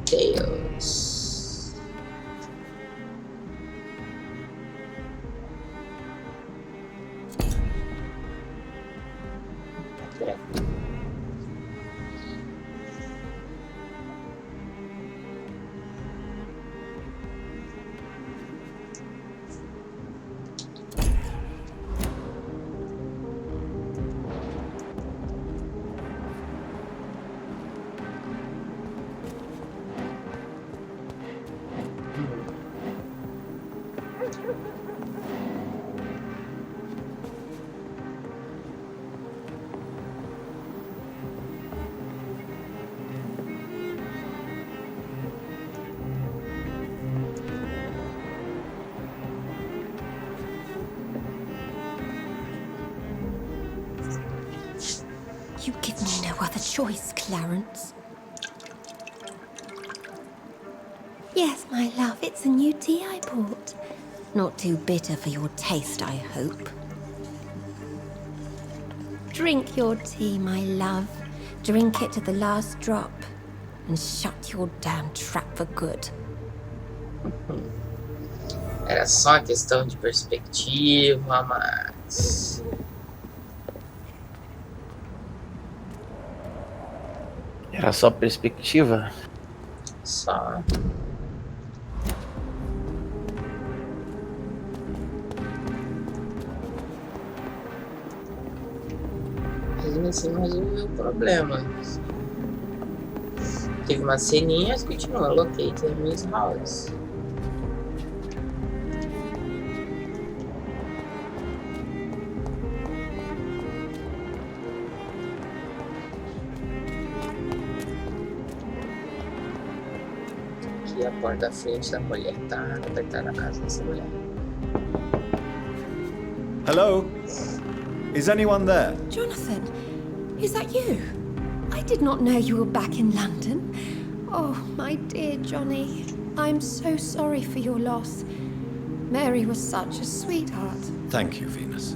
Details. You give me no other choice, Clarence. Yes, my love, it's a new tea I bought. Not too bitter for your taste, I hope. Drink your tea, my love. Drink it to the last drop. And shut your damn trap for good. Era só uma questão de perspectiva, mas... Era só perspectiva? Só. Mesmo assim não resolveu o problema. Teve umas ceninhas, continua. Locate Miss House. aqui a porta da frente da mulher, tá? Vai estar na casa dessa mulher. Hello? Is anyone there? Jonathan, is that you? I did not know you were back in London. Oh, my dear Johnny. I'm so sorry for your loss. Mary was such a sweetheart. Thank you, Venus.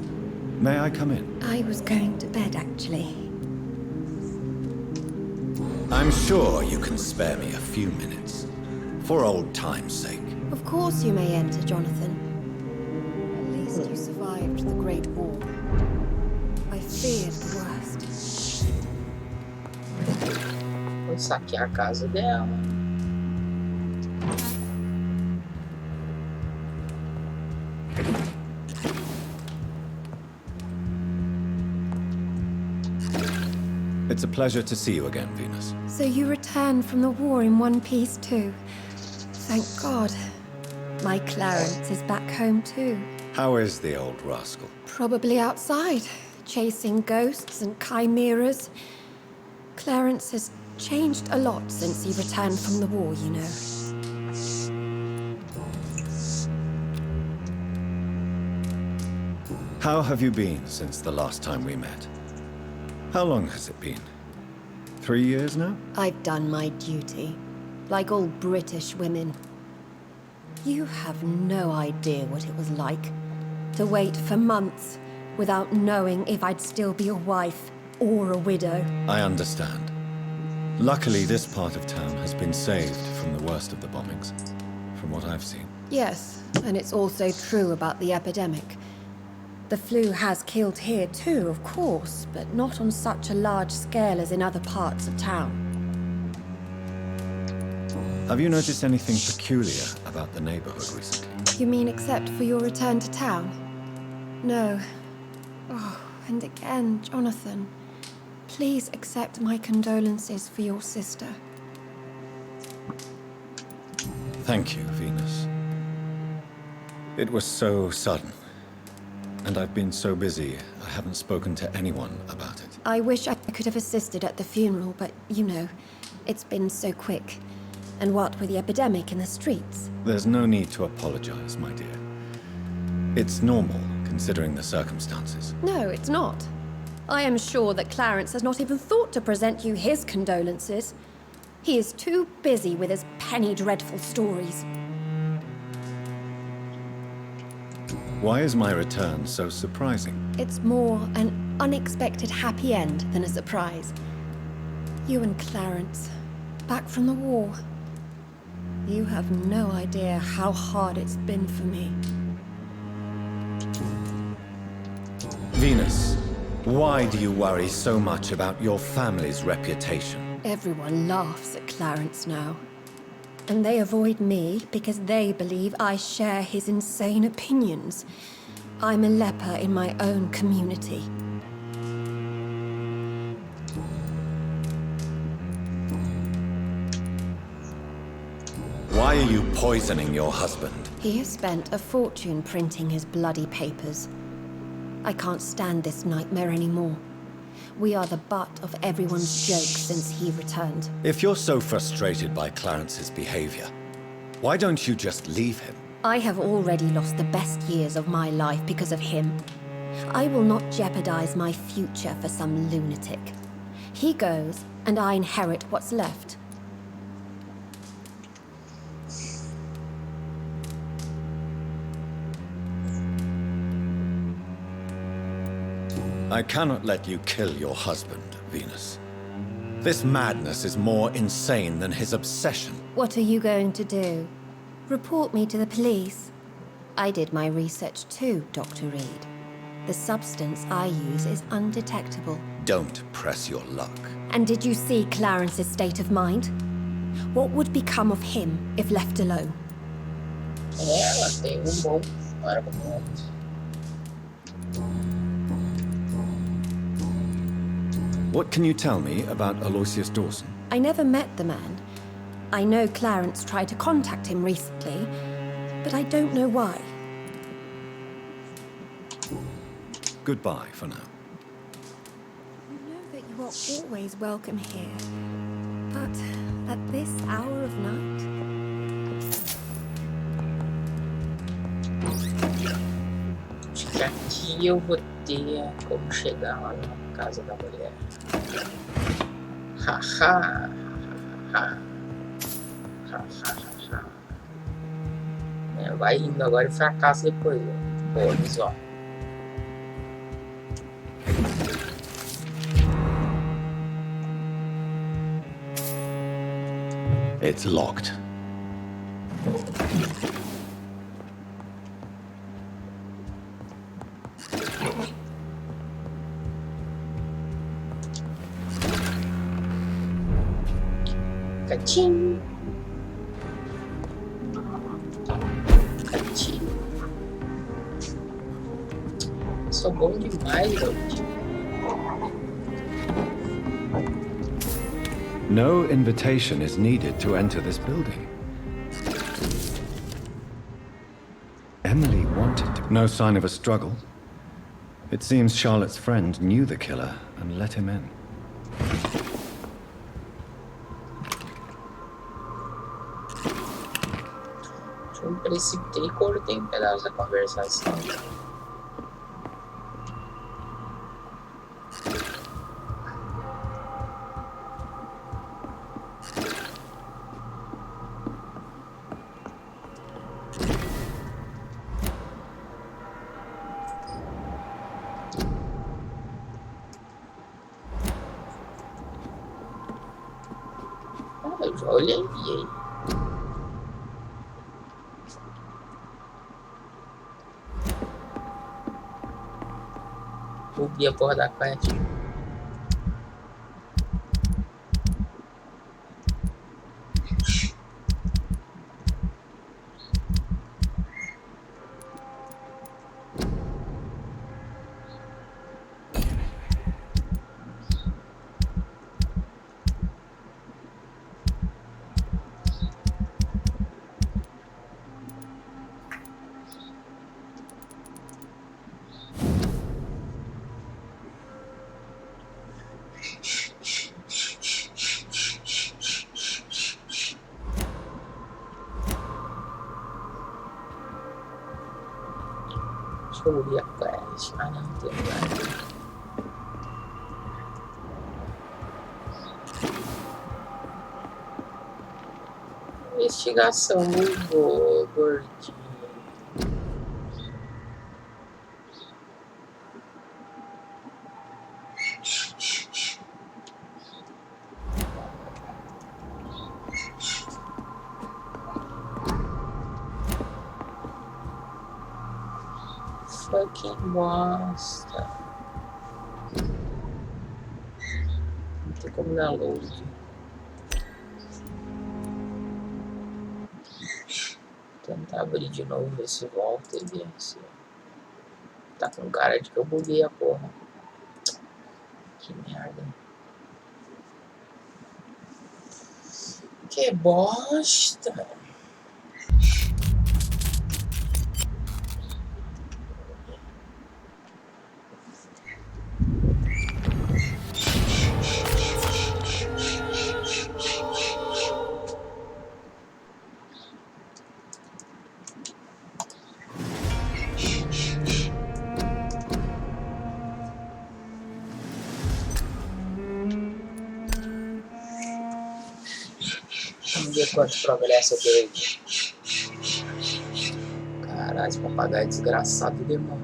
May I come in? I was going to bed, actually. I'm sure you can spare me a few minutes. For old time's sake. Of course you may enter, Jonathan. At least you survived the Great War. I feared the worst. Vou saquear a casa dela. It's a pleasure to see you again, Venus. So you returned from the war in one piece too. Thank God. My Clarence is back home too. How is the old rascal? Probably outside, chasing ghosts and chimeras. Clarence has changed a lot since he returned from the war, you know. How have you been since the last time we met? How long has it been? 3 years now? I've done my duty, like all British women. You have no idea what it was like to wait for months without knowing if I'd still be a wife or a widow. I understand. Luckily, this part of town has been saved from the worst of the bombings, from what I've seen. Yes, and it's also true about the epidemic. The flu has killed here too, of course, but not on such a large scale as in other parts of town. Have you noticed anything peculiar about the neighborhood recently? You mean except for your return to town? No. Oh, and again, Jonathan, please accept my condolences for your sister. Thank you, Venus. It was so sudden. And I've been so busy, I haven't spoken to anyone about it. I wish I could have assisted at the funeral, but you know, it's been so quick. And what with the epidemic in the streets? There's no need to apologize, my dear. It's normal, considering the circumstances. No, it's not. I am sure that Clarence has not even thought to present you his condolences. He is too busy with his penny dreadful stories. Why is my return so surprising? It's more an unexpected happy end than a surprise. You and Clarence, back from the war. You have no idea how hard it's been for me. Venus, why do you worry so much about your family's reputation? Everyone laughs at Clarence now. And they avoid me because they believe I share his insane opinions. I'm a leper in my own community. Why are you poisoning your husband? He has spent a fortune printing his bloody papers. I can't stand this nightmare anymore. We are the butt of everyone's jokes since he returned. If you're so frustrated by Clarence's behavior, why don't you just leave him? I have already lost the best years of my life because of him. I will not jeopardize my future for some lunatic. He goes, and I inherit what's left. I cannot let you kill your husband, Venus. This madness is more insane than his obsession. What are you going to do? Report me to the police? I did my research too, Dr. Reed. The substance I use is undetectable. Don't press your luck. And did you see Clarence's state of mind? What would become of him if left alone? Ela tem bom argumento. What can you tell me about Aloysius Dawson? I never met the man. I know Clarence tried to contact him recently, but I don't know why. Goodbye for now. You know that you are always welcome here. But at this hour of night? que aqui eu vou ter como chegar lá na casa da mulher. Haha. Vai indo agora e fracassa depois. Bônus, ó. It's locked. Catim. Sou bom demais, gente. No invitation is needed to enter this building. Emily wanted to. No sign of a struggle. It seems Charlotte's friend knew the killer and let him in. Eu precipitei e cortei um pedaço da conversação. Eu já olhei aí. Subi a porra da quest. Subi a quest. Ah, não tem nada. Investigação do gordinho. Fucking bosta. Não tem como dar load. Tentar abrir de novo, ver se volta e ver se... Tá com cara de que eu buguei a porra. Que merda. Que bosta. Vamos ver quanto progresso eu dei. Caralho, esse papagaio é desgraçado do demônio.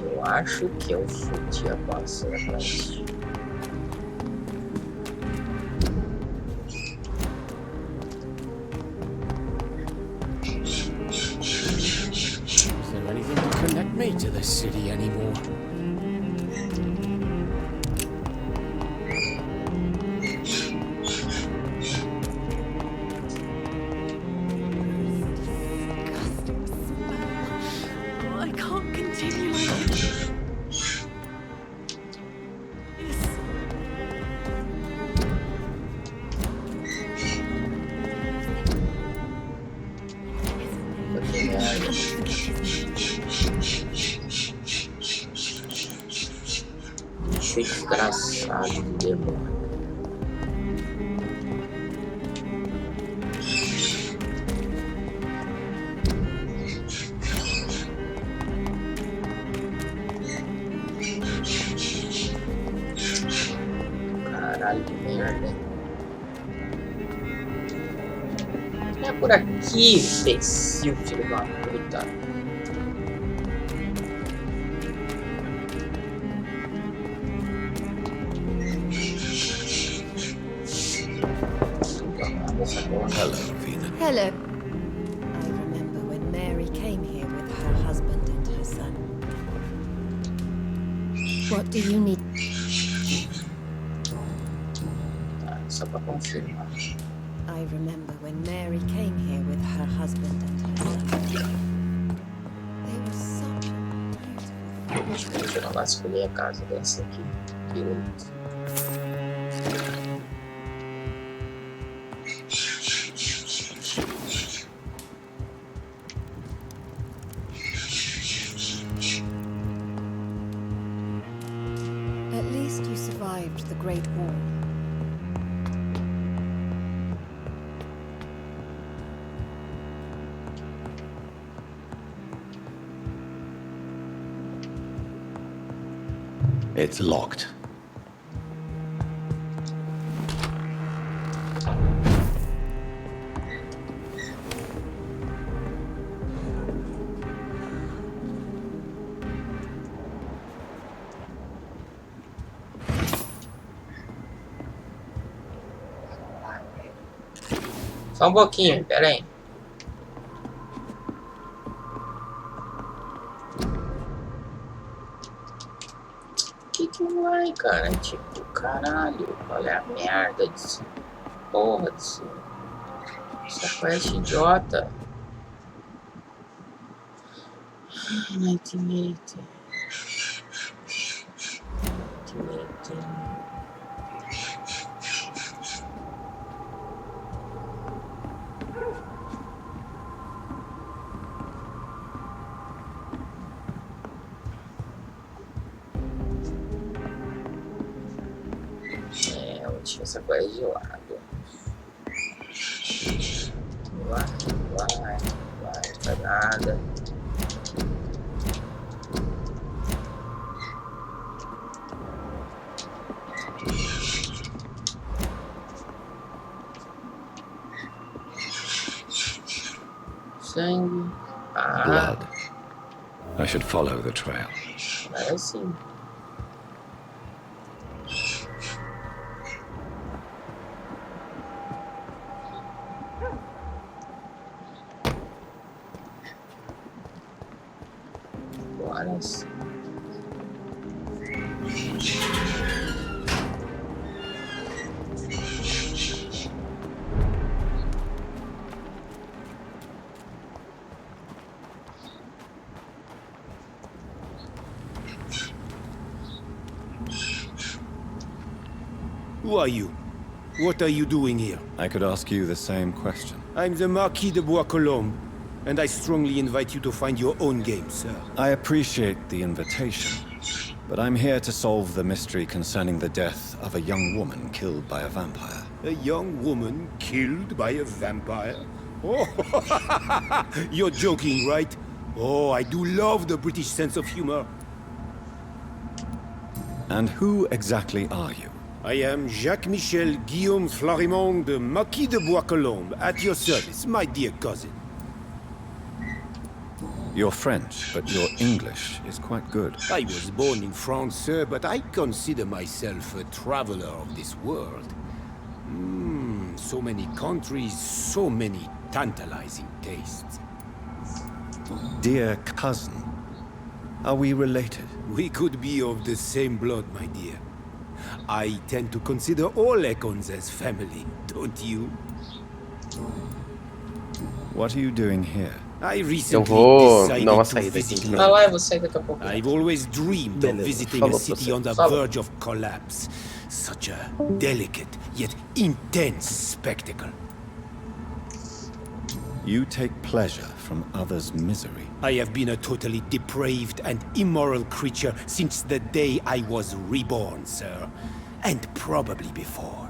Eu acho que eu fudi a passada pra isso. Me to the city anymore. I can't continue like this. Bicho desgraçado do demônio. Caralho, que merda. É por aqui, imbecil, filho de uma puta. Hello, Vina. Hello. I remember when Mary came here with her husband and her son. What do you need? Só pra confirmar. I remember when Mary came here with her husband and her son. They were such a beautiful Deixa eu não vai escolher a casa dessa aqui direito. At least you survived the Great War. It's locked. Só pouquinho, pera aí. Que vai, cara? Tipo, caralho, olha a merda disso. Porra disso. Essa quest idiota. 1980. 1980. Deixa essa coisa de lado. Vai, não faz nada. Sangue. Blood. I should follow the trail. Parece sim. Horas. Who are you? What are you doing here? I could ask you the same question. I'm the Marquis de Bois-Colombes, and I strongly invite you to find your own game, sir. I appreciate the invitation, but I'm here to solve the mystery concerning the death of a young woman killed by a vampire. A young woman killed by a vampire? Oh, you're joking, right? Oh, I do love the British sense of humor. And who exactly are you? I am Jacques-Michel Guillaume Florimond de Marquis de Bois-Colombes, at your service, my dear cousin. You're French, but your English is quite good. I was born in France, sir, but I consider myself a traveler of this world. So many countries, so many tantalizing tastes. Dear cousin, are we related? We could be of the same blood, my dear. I tend to consider all Econs as family, don't you? What are you doing here? I recently decided to visit London. I've always dreamed of visiting a city on the verge of collapse. Such a delicate, yet intense spectacle. You take pleasure from others' misery. I have been a totally depraved and immoral creature since the day I was reborn, sir. And probably before.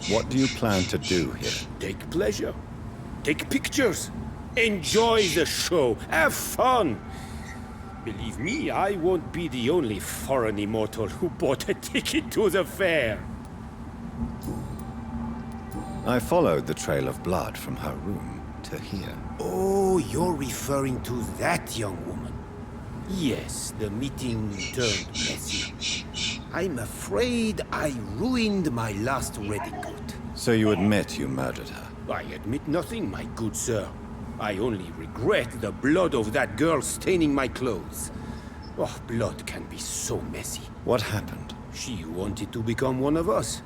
What do you plan to do here? Take pleasure. Take pictures. Enjoy the show. Have fun. Believe me, I won't be the only foreign immortal who bought a ticket to the fair. I followed the trail of blood from her room to here. Oh, you're referring to that young woman. Yes, the meeting turned messy. I'm afraid I ruined my last redingote. So you admit you murdered her? I admit nothing, my good sir. I only regret the blood of that girl staining my clothes. Oh, blood can be so messy. What happened? She wanted to become one of us.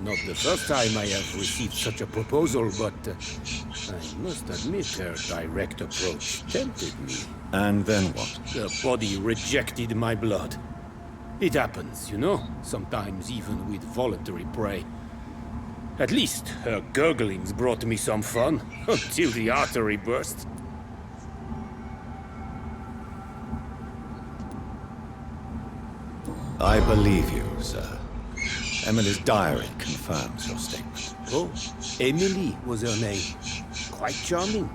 Not the first time I have received such a proposal, but I must admit her direct approach tempted me. And then what? The body rejected my blood. It happens, you know, sometimes even with voluntary prey. At least her gurglings brought me some fun, until the artery burst. I believe you, sir. Emily's diary confirms your statement. Oh, Emily was her name. Quite charming.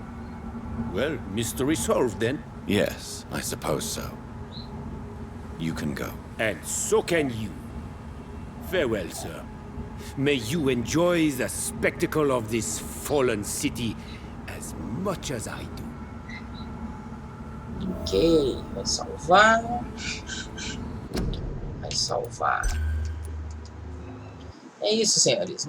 Well, mystery solved then. Yes, I suppose so. You can go. And so can you. Farewell, sir. May you enjoy the spectacle of this fallen city as much as I do. Ok, vai salvar. Vai salvar. É isso, senhores.